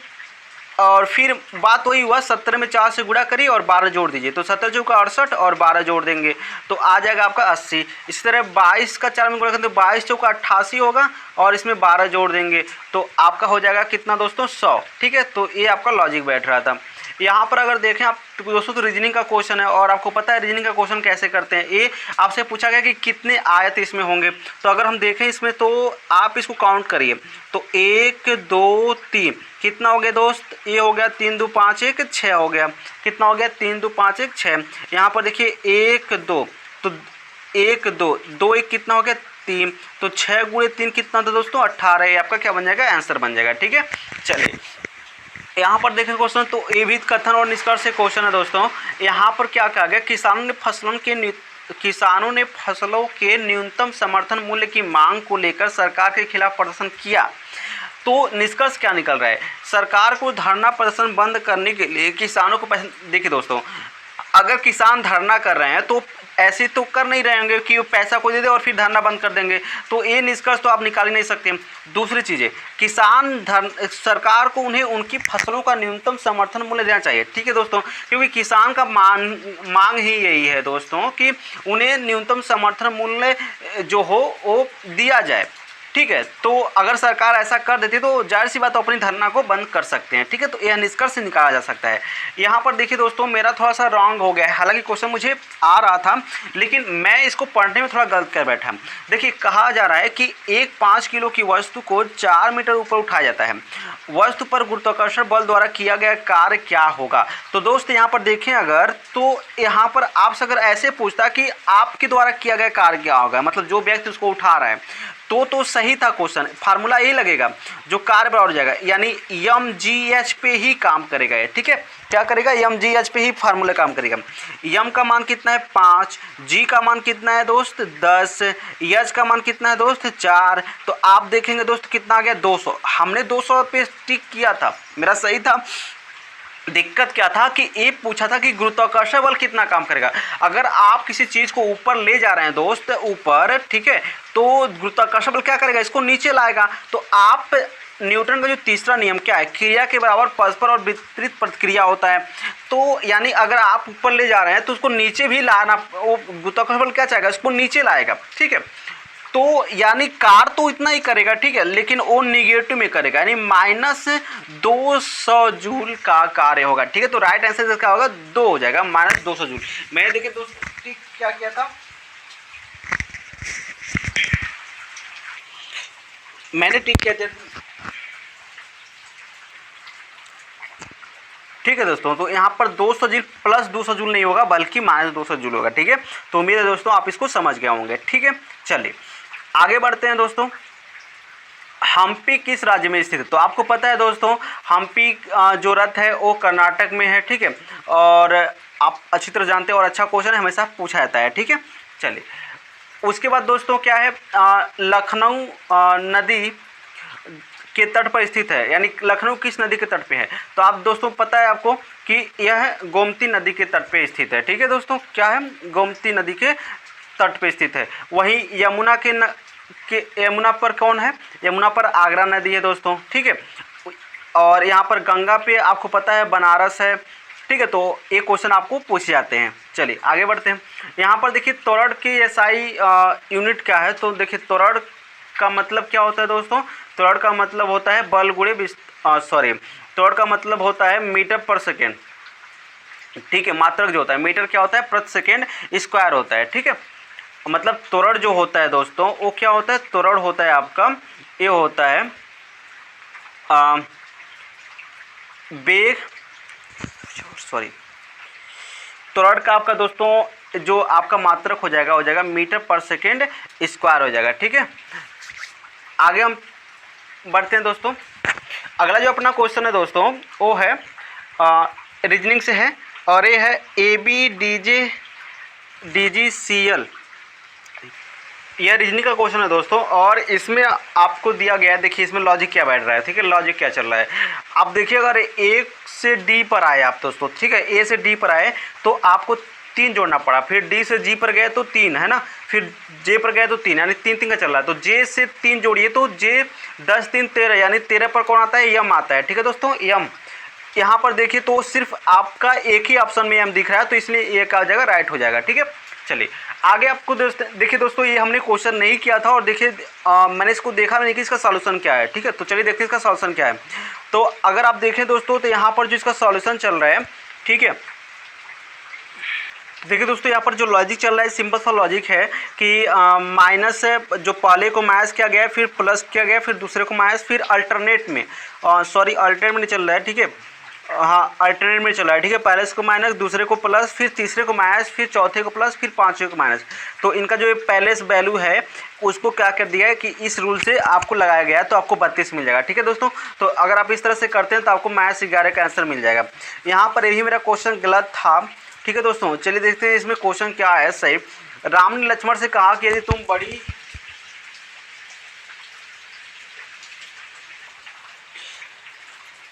और फिर बात वही हुआ, 17 में 4 से गुणा करिए और 12 जोड़ दीजिए, तो 17 चौका 68 और 12 जोड़ देंगे तो आ जाएगा आपका 80। इसी तरह 22 का 4 में गुणा करें तो 22 चौका 88 होगा, और इसमें 12 जोड़ देंगे तो आपका हो जाएगा कितना दोस्तों, 100। ठीक है, तो ये आपका लॉजिक बैठ रहा था। यहाँ पर अगर देखें आप दोस्तों तो रीजनिंग का क्वेश्चन है, और आपको पता है रीजनिंग का क्वेश्चन कैसे करते हैं, ये आपसे पूछा गया कि कितने आयत इसमें होंगे। तो अगर हम देखें इसमें तो आप इसको काउंट करिए, तो 1 2 3 कितना हो गया दोस्त, ये हो गया 3 2 5 1 6 हो गया, कितना हो गया 3 2 5 1 6। यहाँ पर देखिए 1 2, तो 1 2 2 1 कितना हो गया 3, तो 6 × 3 कितना था दोस्तों 18, ये आपका क्या बन जाएगा, आंसर बन जाएगा। ठीक है, चलिए यहाँ पर देखें क्वेश्चन, तो ये भी कथन और निष्कर्ष से क्वेश्चन है दोस्तों। यहाँ पर क्या कहा गया, किसानों ने फसलों के न्यूनतम समर्थन मूल्य की मांग को लेकर सरकार के खिलाफ प्रदर्शन किया। तो निष्कर्ष क्या निकल रहा है, सरकार को धरना प्रदर्शन बंद करने के लिए किसानों को पैसे, देखिए दोस्तों अगर किसान धरना कर रहे हैं तो ऐसे तो कर नहीं रहे होंगे कि वो पैसा को दे दे और फिर धरना बंद कर देंगे, तो ये निष्कर्ष तो आप निकाल ही नहीं सकते। दूसरी चीज़ें, सरकार को उन्हें उनकी फसलों का न्यूनतम समर्थन मूल्य देना चाहिए, ठीक है दोस्तों, क्योंकि किसान का मांग ही यही है दोस्तों कि उन्हें न्यूनतम समर्थन मूल्य जो हो वो दिया जाए, ठीक है। तो अगर सरकार ऐसा कर देती तो जाहिर सी बात तो अपनी धरना को बंद कर सकते हैं, ठीक है। तो यह निष्कर्ष निकाला जा सकता है। यहाँ पर देखिए दोस्तों मेरा थोड़ा सा रॉन्ग हो गया है, हालांकि क्वेश्चन मुझे आ रहा था लेकिन मैं इसको पढ़ने में थोड़ा गलत कर बैठा। देखिए कहा जा रहा है कि एक 5 किलो की वस्तु को 4 मीटर ऊपर उठाया जाता है, वस्तु पर गुरुत्वाकर्षण बल द्वारा किया गया कार्य क्या होगा। तो दोस्त यहाँ पर देखें अगर, तो यहाँ पर आपसे अगर ऐसे पूछता कि आपके द्वारा किया गया कार्य क्या होगा, मतलब जो व्यक्ति उसको उठा रहा है, तो सही था क्वेश्चन। फार्मूला यही लगेगा, जो कार्य बराबर हो जाएगा यानी mgh पे ही काम करेगा ये, ठीक है। क्या करेगा, mgh पे ही फार्मूला काम करेगा। m का मान कितना है 5, g का मान कितना है दोस्त 10, h का मान कितना है दोस्त 4। तो आप देखेंगे दोस्त कितना आ गया 200। हमने 200 पे टिक किया था, मेरा सही था। दिक्कत क्या था कि ये पूछा था कि गुरुत्वाकर्षण बल कितना काम करेगा। अगर आप किसी चीज़ को ऊपर ले जा रहे हैं दोस्त ऊपर, ठीक है, तो गुरुत्वाकर्षण बल क्या करेगा, इसको नीचे लाएगा। तो आप न्यूटन का जो तीसरा नियम क्या है, क्रिया के बराबर परस्पर और विपरीत प्रतिक्रिया होता है। तो यानी अगर आप ऊपर ले जा रहे हैं तो उसको नीचे भी लाना, वो गुरुत्वाकर्षण बल क्या चाहेगा, उसको नीचे लाएगा, ठीक है। तो यानी कार तो इतना ही करेगा, ठीक है, लेकिन वो निगेटिव में करेगा, यानी -200 जूल का कार्य होगा, ठीक है। तो राइट आंसर क्या होगा 2 हो जाएगा, -200 जूल। मैंने देखिए दोस्तों क्या किया था, मैंने टिक किया था, ठीक है दोस्तों। तो यहाँ पर 200 जूल प्लस 200 जूल नहीं होगा बल्कि -200 जूल होगा, ठीक है। तो उम्मीद है दोस्तों आप इसको समझ गए होंगे, ठीक है। चलिए आगे बढ़ते हैं दोस्तों। हम्पी किस राज्य में स्थित है, तो आपको पता है दोस्तों हम्पी जो रथ है वो कर्नाटक में है, ठीक है, और आप अच्छी तरह जानते हैं और अच्छा क्वेश्चन है, हमेशा पूछा जाता है, ठीक है। चलिए उसके बाद दोस्तों क्या है, लखनऊ नदी के तट पर स्थित है, यानी लखनऊ किस नदी के तट पे है, तो आप दोस्तों पता है आपको कि यह गोमती नदी के तट पे स्थित है, ठीक है दोस्तों। क्या है, गोमती नदी के तट पे स्थित है। वहीं यमुना पर कौन है, यमुना पर आगरा नदी है दोस्तों, ठीक है। और यहाँ पर गंगा पे आपको पता है बनारस है, ठीक है। तो ये क्वेश्चन आपको पूछे जाते हैं। चलिए आगे बढ़ते हैं। यहाँ पर देखिए त्वरण की एसआई यूनिट क्या है, तो देखिए त्वरण का मतलब क्या होता है दोस्तों, त्वरण का मतलब होता है बल गुणे त्वरण का मतलब होता है मीटर पर सेकेंड, ठीक है। मात्रक जो होता है, मीटर क्या होता है प्रति सेकेंड स्क्वायर होता है, ठीक है। मतलब त्वरण जो होता है दोस्तों वो क्या होता है, त्वरण होता है आपका ये होता है वेग त्वरण का आपका दोस्तों जो आपका मात्रक हो जाएगा मीटर पर सेकेंड स्क्वायर हो जाएगा, ठीक है। आगे हम बढ़ते हैं दोस्तों। अगला जो अपना क्वेश्चन है दोस्तों वो है रीजनिंग से है, और ये है ABDGCL, यह रीजनिंग का क्वेश्चन है दोस्तों। और इसमें आपको दिया गया है, देखिए इसमें लॉजिक क्या बैठ रहा है, ठीक है, लॉजिक क्या चल रहा है। आप देखिए अगर ए से डी पर आए आप दोस्तों, ठीक है, ए से डी पर आए तो आपको 3 जोड़ना पड़ा, फिर डी से जी पर गए तो 3 है ना, फिर जे पर गए तो 3, यानी 3 का चल रहा है। तो जे से 3 जोड़िए तो जे 10 3 13, यानी 13 पर कौन आता है, यम आता है, ठीक है दोस्तों, यम। यहाँ पर देखिए तो सिर्फ आपका एक ही ऑप्शन में यम दिख रहा है, तो इसलिए ये क्या हो जाएगा, राइट हो जाएगा, ठीक है। चलिए आगे आपको देखिए दोस्तों ये हमने क्वेश्चन नहीं किया था, और देखिए मैंने इसको देखा नहीं कि इसका सॉल्यूशन क्या है, ठीक है। तो चलिए देखते हैं इसका सॉल्यूशन क्या है। तो अगर आप देखें दोस्तों तो यहाँ पर जो इसका सॉल्यूशन चल रहा है, ठीक है, देखिए दोस्तों यहाँ पर जो लॉजिक चल रहा है सिंपल सा लॉजिक है कि माइनस है, जो पहले को माइनस किया गया फिर प्लस किया गया फिर दूसरे को माइनस, फिर अल्टरनेट में अल्टरनेट में चल रहा है, ठीक है, हाँ अल्टरनेट में चल रहा है, ठीक है। पहले इसको माइनस, दूसरे को प्लस, फिर तीसरे को माइनस, फिर चौथे को प्लस, फिर पांचवे को माइनस। तो इनका जो पहले वैल्यू है उसको क्या कर दिया है कि इस रूल से आपको लगाया गया है, तो आपको 32 मिल जाएगा, ठीक है दोस्तों। तो अगर आप इस तरह से करते हैं तो आपको -11 का आंसर मिल जाएगा। यहाँ पर यही मेरा क्वेश्चन गलत था, ठीक है दोस्तों। चलिए देखते हैं इसमें क्वेश्चन क्या है सही। राम ने लक्ष्मण से कहा कि यदि तुम बड़ी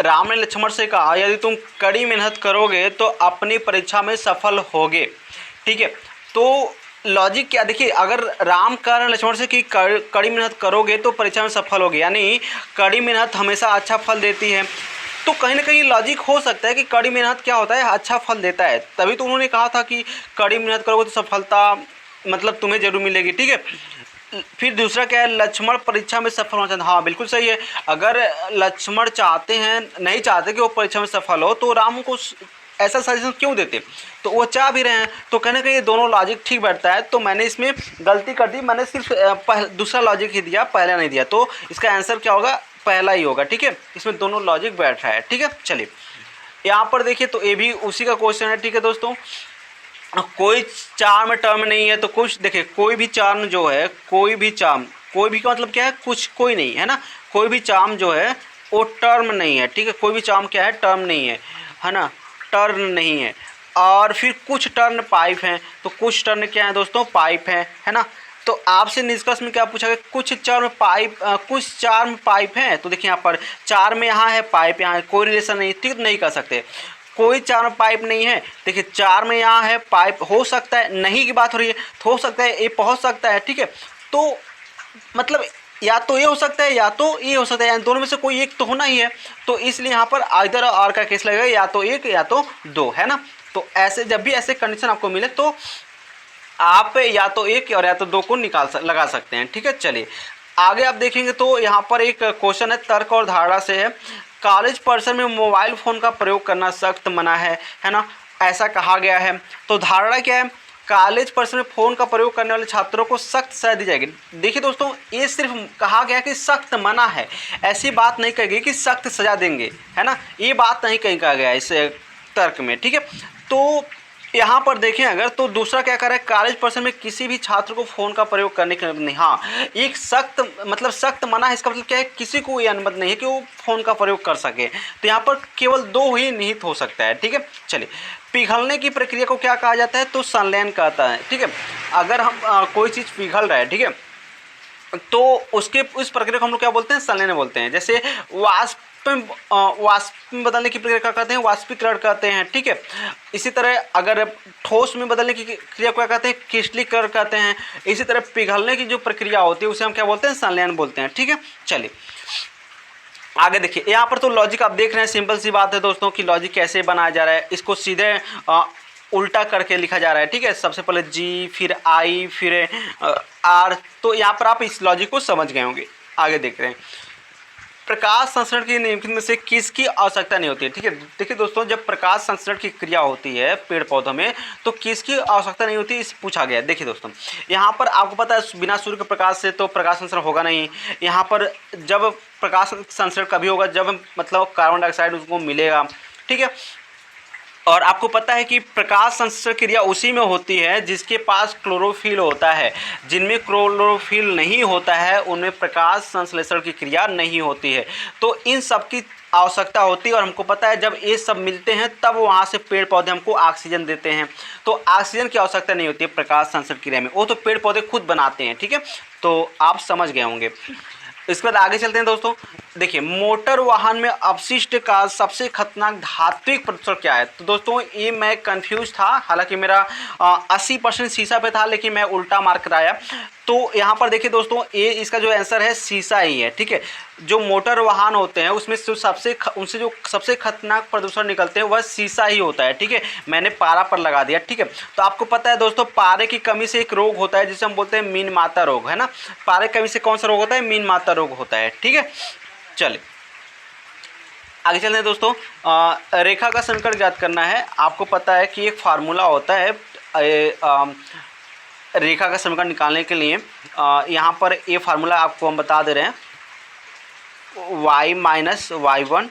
राम ने लक्ष्मण से कहा यदि तुम कड़ी मेहनत करोगे तो अपनी परीक्षा में सफल होगे। ठीक है, तो लॉजिक क्या देखिए, अगर राम कह रहे हैं लक्ष्मण से कि कड़ी मेहनत करोगे तो परीक्षा में सफल होगे, यानी कड़ी मेहनत हमेशा अच्छा फल देती है। तो कहीं ना कहीं लॉजिक हो सकता है कि कड़ी मेहनत क्या होता है, अच्छा फल देता है, तभी तो उन्होंने कहा था कि कड़ी मेहनत करोगे तो सफलता मतलब तुम्हें जरूर मिलेगी। ठीक है, फिर दूसरा क्या है, लक्ष्मण परीक्षा में सफल होना चाहते हैं। हाँ बिल्कुल सही है, अगर लक्ष्मण चाहते हैं, नहीं चाहते कि वो परीक्षा में सफल हो तो राम को ऐसा सजेशन क्यों देते, तो वो चाह भी रहे हैं। तो कहने का ये दोनों लॉजिक ठीक बैठता है। तो मैंने इसमें गलती कर दी, मैंने सिर्फ दूसरा लॉजिक ही दिया, पहला नहीं दिया, तो इसका आंसर क्या होगा, पहला ही होगा। ठीक है, इसमें दोनों लॉजिक बैठ रहा है। ठीक है, चलिए यहाँ पर देखिए, तो ये भी उसी का क्वेश्चन है। ठीक है दोस्तों, कोई चार्म टर्म नहीं है, तो कुछ देखिए, कोई भी चार्म जो है, कोई भी चार्म, कोई भी का मतलब क्या है, कुछ, कोई नहीं है ना, कोई भी चार्म जो है वो टर्म नहीं है। ठीक है, कोई भी चार्म क्या है, टर्म नहीं है ना, टर्न नहीं है। और फिर कुछ टर्न पाइप हैं, तो कुछ टर्न क्या है दोस्तों, पाइप है ना। तो आपसे निष्कर्ष में क्या पूछा गया, कुछ चार्म पाइप, कुछ चार्म पाइप हैं, तो देखिए यहाँ पर चार में यहाँ है, पाइप यहाँ है, कोई रिलेशन नहीं, ठीक नहीं कर सकते। कोई चार में पाइप नहीं है, देखिए चार में यहाँ है, पाइप हो सकता है, नहीं की बात हो रही है, तो हो सकता है ये पहुँच सकता है। ठीक है, तो मतलब या तो ये हो सकता है या तो ये हो सकता है, यानी दोनों में से कोई एक तो होना ही है। तो इसलिए यहाँ पर आइदर और का केस लगेगा, या तो एक या तो दो, है ना। तो ऐसे जब भी ऐसे कंडीशन आपको मिले तो आप या तो एक और या तो दो को लगा सकते हैं। ठीक है, चलिए आगे आप देखेंगे तो यहाँ पर एक क्वेश्चन है, तर्क और धारणा से है। कॉलेज पर्सन में मोबाइल फ़ोन का प्रयोग करना सख्त मना है ना, ऐसा कहा गया है। तो धारणा क्या है, कॉलेज पर्सन में फ़ोन का प्रयोग करने वाले छात्रों को सख्त सजा दी जाएगी। देखिए दोस्तों, ये सिर्फ कहा गया कि सख्त मना है, ऐसी बात नहीं कही गई कि सख्त सजा देंगे, है ना, ये बात नहीं कहीं कहा गया इस तर्क में। ठीक है, तो यहाँ पर देखें अगर, तो दूसरा क्या कर रहा है, कॉलेज पर्सन में किसी भी छात्र को फ़ोन का प्रयोग करने की अनुमति नहीं। हाँ, एक सख्त मतलब सख्त मना है, इसका मतलब क्या है, किसी को ये अनुमति नहीं है कि वो फ़ोन का प्रयोग कर सके। तो यहाँ पर केवल दो ही निहित हो सकता है। ठीक है, चलिए पिघलने की प्रक्रिया को क्या कहा जाता है, तो संलयन कहता है। ठीक है, अगर हम कोई चीज़ पिघल रहा है, ठीक है, तो उसके उस प्रक्रिया को हम लोग क्या बोलते हैं, संलयन बोलते हैं। जैसे वाष्प में बदलने की प्रक्रिया क्या कहते हैं, वाष्पीकरण कहते हैं। ठीक है, इसी तरह अगर ठोस में बदलने की क्रिया को क्या कहते हैं, क्रिस्टलीकरण कहते हैं। इसी तरह पिघलने की जो प्रक्रिया होती है उसे हम क्या बोलते हैं, संलयन बोलते हैं। ठीक है, चलिए आगे देखिए, यहाँ पर तो लॉजिक आप देख रहे हैं, सिंपल सी बात है दोस्तों कि लॉजिक कैसे बनाया जा रहा है, इसको सीधे उल्टा करके लिखा जा रहा है। ठीक है, सबसे पहले जी, फिर आई, फिर आर। तो यहाँ पर आप इस लॉजिक को समझ गए होंगे। आगे देख रहे हैं, प्रकाश संश्लेषण की निम्नलिखित में से किसकी आवश्यकता नहीं होती है। ठीक है, देखिए दोस्तों, जब प्रकाश संश्लेषण की क्रिया होती है पेड़ पौधों में तो किसकी आवश्यकता नहीं होती, इस पूछा गया है। देखिए दोस्तों, यहाँ पर आपको पता है बिना सूर्य के प्रकाश से तो प्रकाश संश्लेषण होगा नहीं। यहाँ पर जब प्रकाश संश्लेषण कभी होगा जब मतलब कार्बन डाइऑक्साइड उसको मिलेगा। ठीक है, और आपको पता है कि प्रकाश संश्लेषण क्रिया उसी में होती है जिसके पास क्लोरोफिल होता है। जिनमें क्लोरोफिल नहीं होता है उनमें प्रकाश संश्लेषण की क्रिया नहीं होती है। तो इन सब की आवश्यकता होती है, और हमको पता है जब ये सब मिलते हैं तब वहाँ से पेड़ पौधे हमको ऑक्सीजन देते हैं। तो ऑक्सीजन की आवश्यकता नहीं होती है प्रकाश संश्लेषण क्रिया में, वो तो पेड़ पौधे खुद बनाते हैं। ठीक है, तो आप समझ गए होंगे। इसके बाद आगे चलते हैं दोस्तों। देखिए, मोटर वाहन में अपशिष्ट का सबसे खतरनाक धात्विक प्रदूषण क्या है। तो दोस्तों ये मैं कंफ्यूज था, हालांकि मेरा 80% शीशा पे था, लेकिन मैं उल्टा मार्क कराया। तो यहाँ पर देखिए दोस्तों, ये इसका जो आंसर है शीशा ही है। ठीक है, जो मोटर वाहन होते हैं उसमें उनसे जो सबसे खतरनाक प्रदूषण निकलते हैं वह शीशा ही होता है। ठीक है, मैंने पारा पर लगा दिया। ठीक है, तो आपको पता है दोस्तों, पारे की कमी से एक रोग होता है जिसे हम बोलते हैं मीन माता रोग, है ना। पारे की कमी से कौन सा रोग होता है, मीन माता रोग होता है। ठीक है, चलिए आगे चलते हैं दोस्तों। रेखा का समीकरण ज्ञात करना है। आपको पता है कि एक फार्मूला होता है रेखा का समीकरण निकालने के लिए। यहाँ पर ये फार्मूला आपको हम बता दे रहे हैं, y माइनस y1।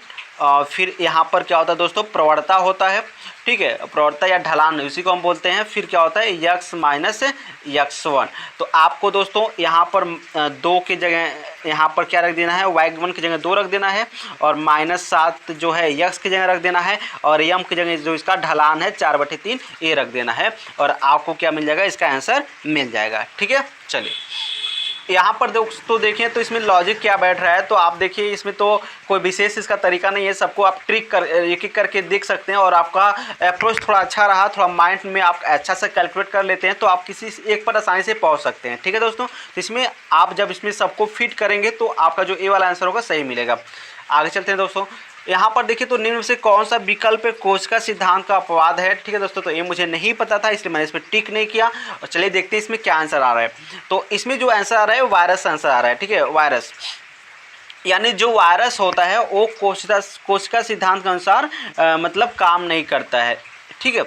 फिर यहाँ पर क्या होता है दोस्तों, प्रवणता होता है। ठीक है, प्रवणता या ढलान इसी को हम बोलते हैं। फिर क्या होता है, x माइनस x1। तो आपको दोस्तों यहाँ पर 2 की जगह यहाँ पर क्या रख देना है, y1 की जगह 2 रख देना है, और -7 जो है x की जगह रख देना है, और m की जगह जो इसका ढलान है 4/3 ये रख देना है, और आपको क्या मिल जाएगा, इसका आंसर मिल जाएगा। ठीक है, चलिए यहाँ पर दोस्तों देखें तो इसमें लॉजिक क्या बैठ रहा है, तो आप देखिए इसमें तो कोई विशेष इसका तरीका नहीं है, सबको आप ट्रिक कर एक एक करके देख सकते हैं और आपका अप्रोच थोड़ा अच्छा रहा, थोड़ा माइंड में आप अच्छा से कैलकुलेट कर लेते हैं तो आप किसी एक पर आसानी से पहुँच सकते हैं। ठीक है दोस्तों, तो इसमें आप जब इसमें सबको फिट करेंगे तो आपका जो ए वाला आंसर होगा सही मिलेगा। आगे चलते हैं दोस्तों। यहाँ पर देखिए तो निम्न में से कौन सा विकल्प कोशिका सिद्धांत का अपवाद है। ठीक है दोस्तों, तो ये मुझे नहीं पता था इसलिए मैंने इस पर टिक नहीं किया। और चलिए देखते हैं इसमें क्या आंसर आ रहा है। तो इसमें जो आंसर आ रहा है वायरस आंसर आ रहा है। ठीक है, वायरस, यानी जो वायरस होता है वो कोशिका सिद्धांत के अनुसार मतलब काम नहीं करता है। ठीक है,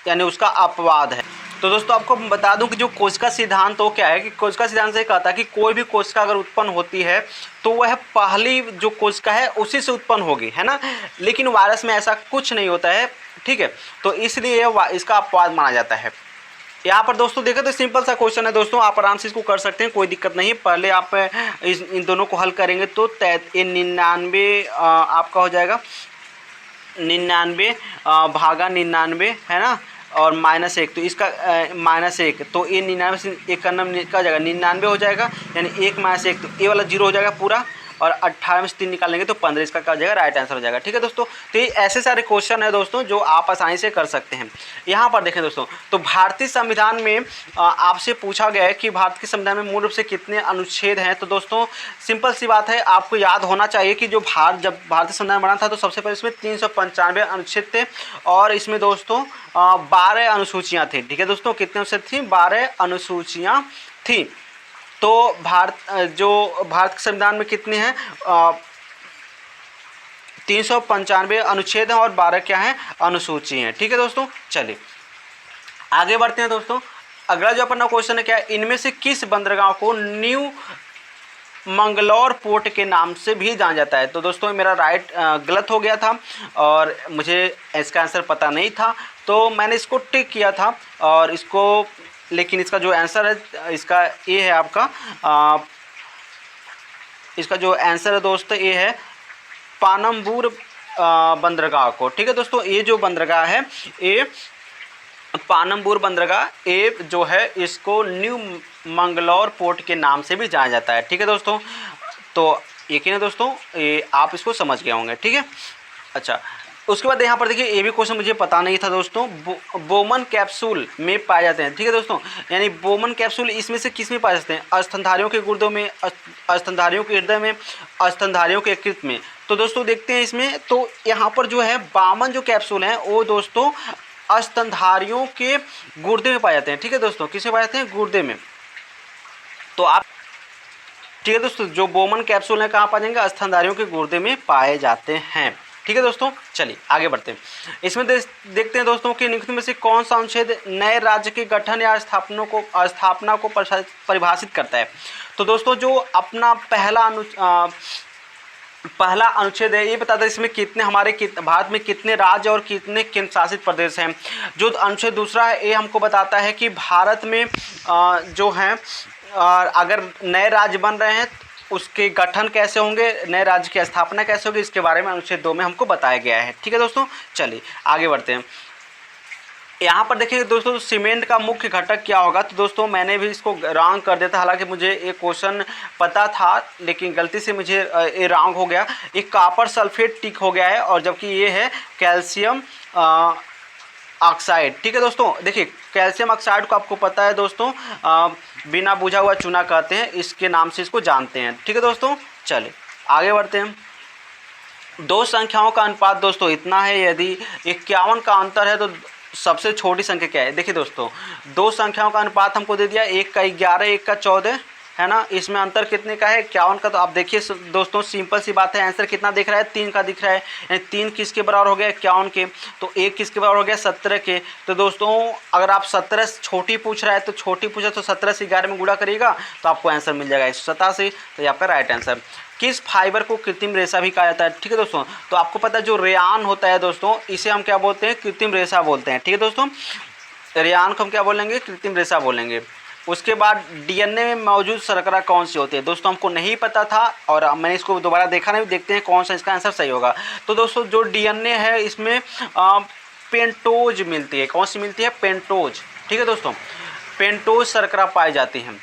यानी उसका अपवाद है। तो दोस्तों आपको बता दूं कि जो कोशिका सिद्धांत वो क्या है कि कोशिका सिद्धांत से कहता है कि कोई भी कोशिका अगर उत्पन्न होती है तो वह पहली जो कोशिका है उसी से उत्पन्न होगी, है ना। लेकिन वायरस में ऐसा कुछ नहीं होता है। ठीक है, तो इसलिए इसका अपवाद माना जाता है। यहाँ पर दोस्तों देखें तो सिंपल सा क्वेश्चन है दोस्तों, आप आराम से इसको कर सकते हैं, कोई दिक्कत नहीं है। पहले आप इन दोनों को हल करेंगे तो 99 आपका हो जाएगा 99 भागा 99, है ना, और -1, तो इसका -1, तो ये 99 से 1 करना क्या हो जाएगा 99 हो जाएगा, यानी 1 - 1, तो ये वाला 0 हो जाएगा पूरा, और 18 में से 3 निकालेंगे तो 15, इसका क्या हो जाएगा राइट आंसर हो जाएगा। ठीक है दोस्तों, तो ये ऐसे सारे क्वेश्चन है दोस्तों जो आप आसानी से कर सकते हैं। यहाँ पर देखें दोस्तों, तो भारतीय संविधान में आपसे पूछा गया है कि भारत के संविधान में मूल रूप से कितने अनुच्छेद हैं। तो दोस्तों सिंपल सी बात है, आपको याद होना चाहिए कि जब भारतीय संविधान बना था तो सबसे पहले इसमें 395 अनुच्छेद थे और इसमें दोस्तों 12 अनुसूचियाँ थी। ठीक है दोस्तों, कितने अनुच्छेद थी, 12 अनुसूचियाँ थी। तो भारत के संविधान में कितने हैं 395 अनुच्छेद हैं और 12 क्या हैं अनुसूची हैं। ठीक है दोस्तों, चलिए आगे बढ़ते हैं दोस्तों। अगला जो अपना क्वेश्चन है क्या है, इनमें से किस बंदरगाह को न्यू मंगलौर पोर्ट के नाम से भी जाना जाता है। तो दोस्तों मेरा गलत हो गया था और मुझे इसका आंसर पता नहीं था, तो मैंने इसको टिक किया था और इसको, लेकिन इसका जो आंसर है इसका ये है आपका इसका जो आंसर है दोस्तों ये है पानमबुर बंदरगाह को। ठीक है दोस्तों, ये जो बंदरगाह है ये पानमबुर बंदरगाह, ये जो है इसको न्यू मंगलौर पोर्ट के नाम से भी जाना जाता है। ठीक है दोस्तों, तो यकीन है दोस्तों ये आप इसको समझ गए होंगे। ठीक है, अच्छा उसके बाद यहाँ पर देखिए ये भी क्वेश्चन मुझे पता नहीं था दोस्तों, बोमन कैप्सूल में पाए जाते हैं। ठीक है दोस्तों, यानी बोमन कैप्सूल इसमें से किस में पाए जाते हैं, स्तनधारियों के गुर्दों में, स्तनधारियों के हृदय में, स्तनधारियों के यकृत में। तो दोस्तों देखते हैं इसमें, तो यहाँ पर जो है बामन जो कैप्सूल हैं वो दोस्तों स्तनधारियों के गुर्दे में पाए जाते हैं। ठीक है दोस्तों, किसमें पाए जाते हैं, गुर्दे में। तो आप ठीक है दोस्तों, जो बोमन कैप्सूल है कहाँ पाए जाएंगे, स्तनधारियों के गुर्दे में पाए जाते हैं। ठीक है दोस्तों, चलिए आगे बढ़ते हैं। इसमें देखते हैं दोस्तों कि निम्न में से कौन सा अनुच्छेद नए राज्य के गठन या स्थापना को परिभाषित करता है। तो दोस्तों जो अपना पहला अनुच्छेद है ये बताता है इसमें भारत में कितने राज्य और कितने केंद्र शासित प्रदेश हैं। जो अनुच्छेद दूसरा है ये हमको बताता है कि भारत में जो है अगर नए राज्य बन रहे हैं उसके गठन कैसे होंगे, नए राज्य की स्थापना कैसे होगी, इसके बारे में अनुच्छेद 2 में हमको बताया गया है। ठीक है दोस्तों, चलिए आगे बढ़ते हैं। यहाँ पर देखिए दोस्तों सीमेंट का मुख्य घटक क्या होगा। तो दोस्तों मैंने भी इसको रॉन्ग कर दिया था, हालांकि मुझे एक क्वेश्चन पता था लेकिन गलती से मुझे ये रॉन्ग हो गया। एक कॉपर सल्फेट टिक हो गया है और जबकि ये है कैल्शियम ऑक्साइड। ठीक है दोस्तों, देखिए कैल्शियम ऑक्साइड को आपको पता है दोस्तों बिना बुझा हुआ चूना कहते हैं, इसके नाम से इसको जानते हैं। ठीक है दोस्तों, चलिए आगे बढ़ते हैं। दो संख्याओं का अनुपात दोस्तों इतना है, यदि 51 का अंतर है तो सबसे छोटी संख्या क्या है। देखिए दोस्तों दो संख्याओं का अनुपात हमको दे दिया, एक का 11 एक का 14, है ना। इसमें अंतर कितने का है, 51 का। तो आप देखिए दोस्तों सिंपल सी बात है, आंसर कितना दिख रहा है, 3 का दिख रहा है, यानी 3 किसके बराबर हो गया 51 के, तो 1 किसके बराबर हो गया 17 के। तो दोस्तों अगर आप 17 छोटी पूछ रहा है तो छोटी पूछा तो 17 से 11 में गुणा करिएगा तो आपको आंसर मिल जाएगा 187। तो ये आपका राइट आंसर। किस फाइबर को कृत्रिम रेशा भी कहा जाता है। ठीक है दोस्तों, तो आपको पता है जो रेयान होता है दोस्तों इसे हम क्या बोलते हैं, कृत्रिम रेशा बोलते हैं। ठीक है दोस्तों, रेयान को हम क्या बोलेंगे, कृत्रिम रेशा बोलेंगे। उसके बाद डीएनए में मौजूद शर्करा कौन सी होती है। दोस्तों हमको नहीं पता था और मैंने इसको दोबारा देखा नहीं, देखते हैं कौन सा इसका आंसर सही होगा। तो दोस्तों जो डीएनए है इसमें पेंटोज मिलती है। कौन सी मिलती है, पेंटोज। ठीक है दोस्तों, पेंटोज शर्करा पाई जाती हैं।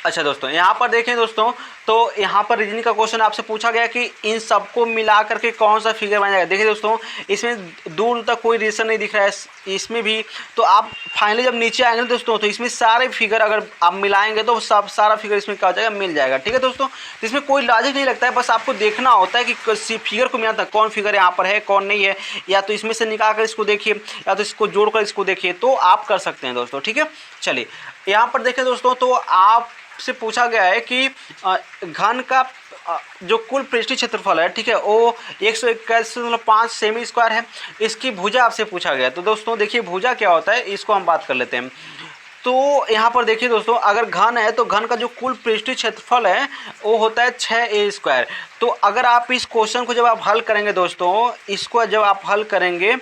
अच्छा दोस्तों, यहाँ पर देखें दोस्तों, तो यहाँ पर रीजनिंग का क्वेश्चन आपसे पूछा गया कि इन सबको मिला करके कौन सा फिगर बन जाएगा। देखिए दोस्तों, इसमें दूर तक कोई रिलेशन नहीं दिख रहा है इसमें भी। तो आप फाइनली जब नीचे आएंगे दोस्तों, तो इसमें सारे फिगर अगर आप मिलाएंगे तो सब सारा फिगर इसमें क्या हो जाएगा, मिल जाएगा। ठीक है दोस्तों, तो इसमें कोई लॉजिक नहीं लगता है, बस आपको देखना होता है कि फिगर को मिलाता कौन फिगर यहाँ पर है कौन नहीं है, या तो इसमें से निकाल कर इसको देखिए या तो इसको जोड़कर इसको देखिए, तो आप कर सकते हैं दोस्तों। ठीक है, चलिए यहाँ पर देखें दोस्तों, तो आप से पूछा गया है कि घन का जो कुल पृष्ठीय क्षेत्रफल है, ठीक है, वो 121.5 सेमी स्क्वायर है। इसकी भुजा आपसे पूछा गया है। तो दोस्तों देखिए भुजा क्या होता है, इसको हम बात कर लेते हैं। तो यहाँ पर देखिए दोस्तों, अगर घन है तो घन का जो कुल पृष्ठीय क्षेत्रफल है वो होता है 6a स्क्वायर। तो अगर आप इस क्वेश्चन को जब आप हल करेंगे दोस्तों, इसको जब आप हल करेंगे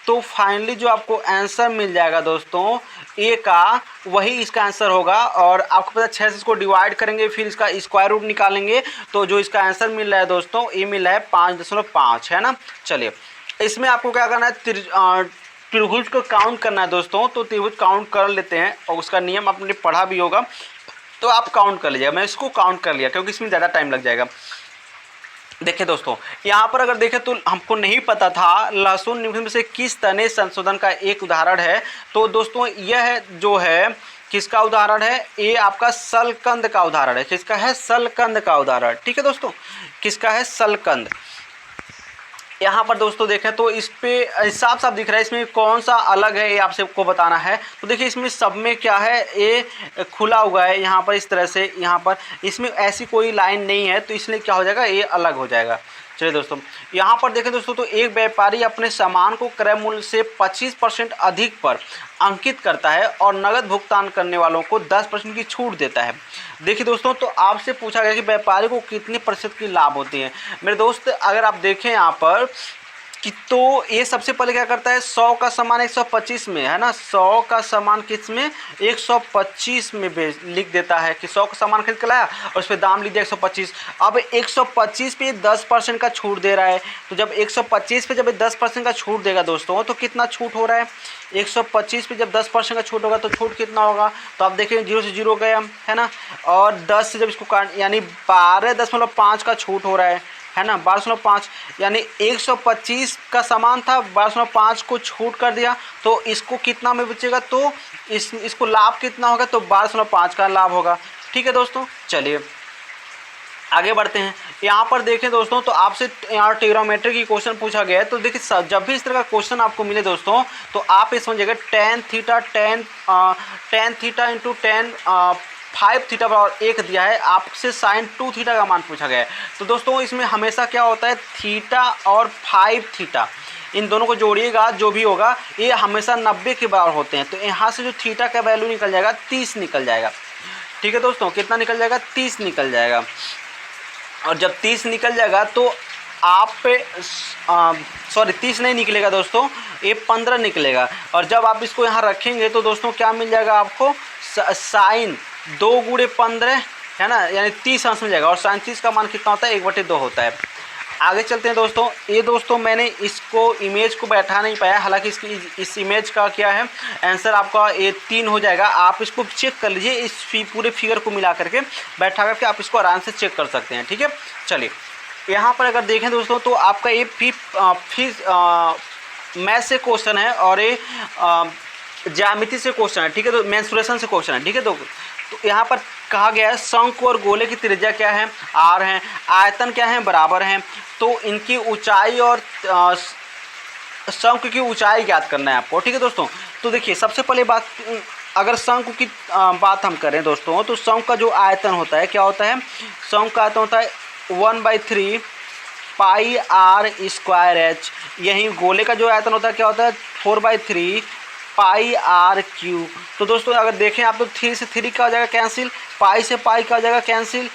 तो फाइनली जो आपको आंसर मिल जाएगा दोस्तों ए का, वही इसका आंसर होगा। और आपको पता 6 से इसको डिवाइड करेंगे, फिर इसका स्क्वायर रूट निकालेंगे, तो जो इसका आंसर मिल रहा है दोस्तों, ये मिल रहा है 5.5, है ना। चलिए इसमें आपको क्या करना है, त्रिभुज को काउंट करना है दोस्तों। तो त्रिभुज काउंट कर लेते हैं, और उसका नियम आपने पढ़ा भी होगा, तो आप काउंट कर लीजिएगा। मैं इसको काउंट कर लिया क्योंकि इसमें ज़्यादा टाइम लग जाएगा। देखिए दोस्तों, यहाँ पर अगर देखें तो हमको नहीं पता था लहसुन निम्न में से किस तने संशोधन का एक उदाहरण है। तो दोस्तों यह जो है किसका उदाहरण है, ये आपका सलकंद का उदाहरण है। किसका है, सलकंद का उदाहरण। ठीक है दोस्तों, किसका है, सलकंद। यहाँ पर दोस्तों देखें तो इस पे साफ साफ दिख रहा है इसमें कौन सा अलग है, ये आपसे को बताना है। तो देखिए इसमें सब में क्या है, ये खुला हुआ है यहाँ पर इस तरह से, यहाँ पर इसमें ऐसी कोई लाइन नहीं है, तो इसलिए क्या हो जाएगा, ये अलग हो जाएगा। चलिए दोस्तों यहाँ पर देखें दोस्तों, तो एक व्यापारी अपने सामान को क्रय मूल्य से 25% अधिक पर अंकित करता है और नगद भुगतान करने वालों को 10% की छूट देता है। देखिए दोस्तों, तो आपसे पूछा गया कि व्यापारी को कितने प्रतिशत की लाभ होती है। मेरे दोस्त अगर आप देखें यहाँ पर कि तो ये सबसे पहले क्या करता है, 100 का सामान 125 में, है ना, 100 का सामान किस में, 125 में लिख देता है कि 100 का सामान खरीद के लाया और उस पर दाम लिख दिया 125। अब 125 पे 10% का छूट दे रहा है। तो जब 125 पे जब 10% का छूट देगा दोस्तों, तो कितना छूट हो रहा है, 125 पे जब 10% का छूट होगा तो छूट कितना होगा, तो आप देखें 0 से 0 गया, है ना। और 10 से जब इसको काट, यानी 12.5 का छूट हो रहा है ना, 12.5, यानी 125 का सामान था, 12.5 को छूट कर दिया, तो इसको कितना में बचेगा, तो इसको लाभ कितना होगा, तो 12.5 का लाभ होगा। ठीक है दोस्तों, चलिए आगे बढ़ते हैं। यहाँ पर देखें दोस्तों, तो आपसे यहाँ ट्रिग्नोमेट्री की क्वेश्चन पूछा गया है। तो देखिए जब भी इस तरह का क्वेश्चन आपको मिले दोस्तों, तो आप ये समझिएगा tan theta into tan 5 theta बराबर 1 दिया है, आपसे sin 2 थीटा का मान पूछा गया है। तो दोस्तों इसमें हमेशा क्या होता है, थीटा और 5 थीटा इन दोनों को जोड़िएगा, जो भी होगा ये हमेशा 90 के बराबर होते हैं। तो यहाँ से जो थीटा का वैल्यू निकल जाएगा 30 निकल जाएगा। ठीक है दोस्तों, कितना निकल जाएगा, 30 निकल जाएगा। और जब 30 निकल जाएगा तो आप पे 30 नहीं निकलेगा दोस्तों, ये 15 निकलेगा। और जब आप इसको यहाँ रखेंगे तो दोस्तों क्या मिल जाएगा आपको, साइन 2 गुणे 15, है ना, यानी 30 अंश मिल जाएगा। और साइन 30 का मान कितना होता है, 1/2 होता है। आगे चलते हैं दोस्तों। ये दोस्तों मैंने इसको इमेज को बैठा नहीं पाया, हालांकि इस इमेज का क्या है आंसर आपका ये 3 हो जाएगा। आप इसको चेक कर लीजिए, इस पूरे फिगर को मिला करके बैठा करके आप इसको आराम से चेक कर सकते हैं। ठीक है, चलिए यहाँ पर अगर देखें दोस्तों, तो आपका ये मैथ से क्वेश्चन है और ये ज्यामिति से क्वेश्चन है। ठीक है, तो मेंसुरेशन से क्वेश्चन है। ठीक है, तो यहाँ पर कहा गया है शंकु और गोले की त्रिज्या क्या है, r है, आयतन क्या है, बराबर हैं। तो इनकी ऊंचाई और शंकु की ऊंचाई ज्ञात करना है आपको। ठीक है दोस्तों, तो देखिए सबसे पहले बात, अगर शंकु की बात हम करें दोस्तों, तो शंकु का जो आयतन होता है क्या होता है, शंकु का आयतन होता है 1/3 पाई r स्क्वायर h। यहीं गोले का जो आयतन होता है क्या होता है, 4/3 पाई r क्यू। तो दोस्तों अगर देखें आप तो 3 से 3 का हो जाएगा कैंसिल, पाई से पाई का हो जाएगा कैंसिल,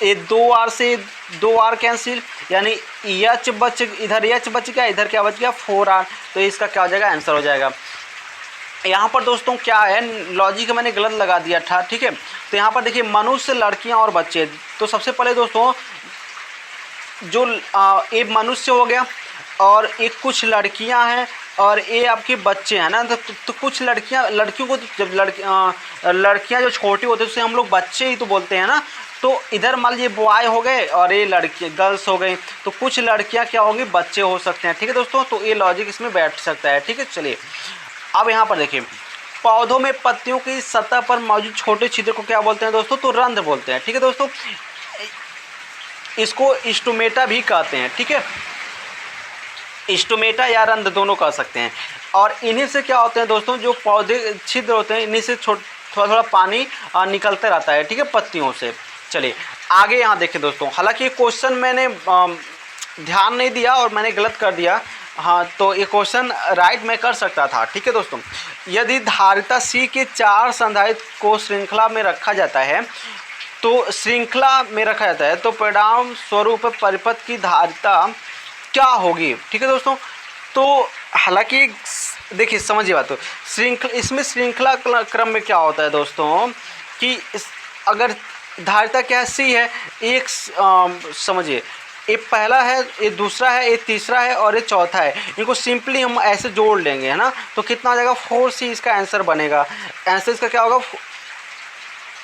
ये 2r से 2r कैंसिल, यानी h बच, इधर h बच गया, इधर क्या बच गया 4r। तो इसका क्या हो जाएगा, आंसर हो जाएगा। यहाँ पर दोस्तों क्या है, लॉजिक मैंने गलत लगा दिया था। ठीक है, तो यहाँ पर देखिए मनुष्य, लड़कियाँ और बच्चे। तो सबसे पहले दोस्तों जो ये मनुष्य हो गया, और एक कुछ लड़कियां हैं और ये आपके बच्चे हैं ना। तो कुछ लड़कियों को जब लड़कियां जो छोटी होती है उसे हम लोग बच्चे ही तो बोलते हैं ना। तो इधर मान लीजिए बॉय हो गए और ये लड़की गर्ल्स हो गई, तो कुछ लड़कियां क्या होगी, बच्चे हो सकते हैं। ठीक है दोस्तों, तो ये लॉजिक इसमें बैठ सकता है। ठीक है, चलिए अब यहाँ पर देखिए, पौधों में पत्तियों की सतह पर मौजूद छोटे छिद्र को क्या बोलते हैं दोस्तों, तो रंध्र बोलते हैं। ठीक है दोस्तों, इसको स्टोमेटा भी कहते हैं। ठीक है, स्टोमेटा या रंध्र दोनों कह सकते हैं। और इन्हीं से क्या होते हैं दोस्तों, जो पौधे छिद्र होते हैं इन्हीं से थोड़ा थोड़ा पानी निकलते रहता है। ठीक है, पत्तियों से। चलिए आगे यहाँ देखें दोस्तों, हालांकि क्वेश्चन मैंने ध्यान नहीं दिया और मैंने गलत कर दिया। हाँ, तो ये क्वेश्चन राइट मैं कर सकता था। ठीक है दोस्तों, यदि धारिता C के 4 संधारित्र को श्रृंखला में रखा जाता है, तो श्रृंखला में रखा जाता है तो परिणाम स्वरूप परिपथ की धारिता क्या होगी। ठीक है दोस्तों, तो हालांकि देखिए समझिए बात, तो इसमें श्रृंखला क्रम में क्या होता है दोस्तों कि अगर धारिता क्या है, C है, एक समझिए ये पहला है, ये दूसरा है, ये तीसरा है और ये चौथा है। इनको सिंपली हम ऐसे जोड़ लेंगे, है ना, तो कितना आ जाएगा 4C इसका आंसर बनेगा। आंसर इसका क्या होगा,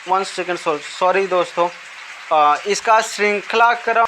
1 सेकेंड, सॉरी दोस्तों, इसका श्रृंखला क्रम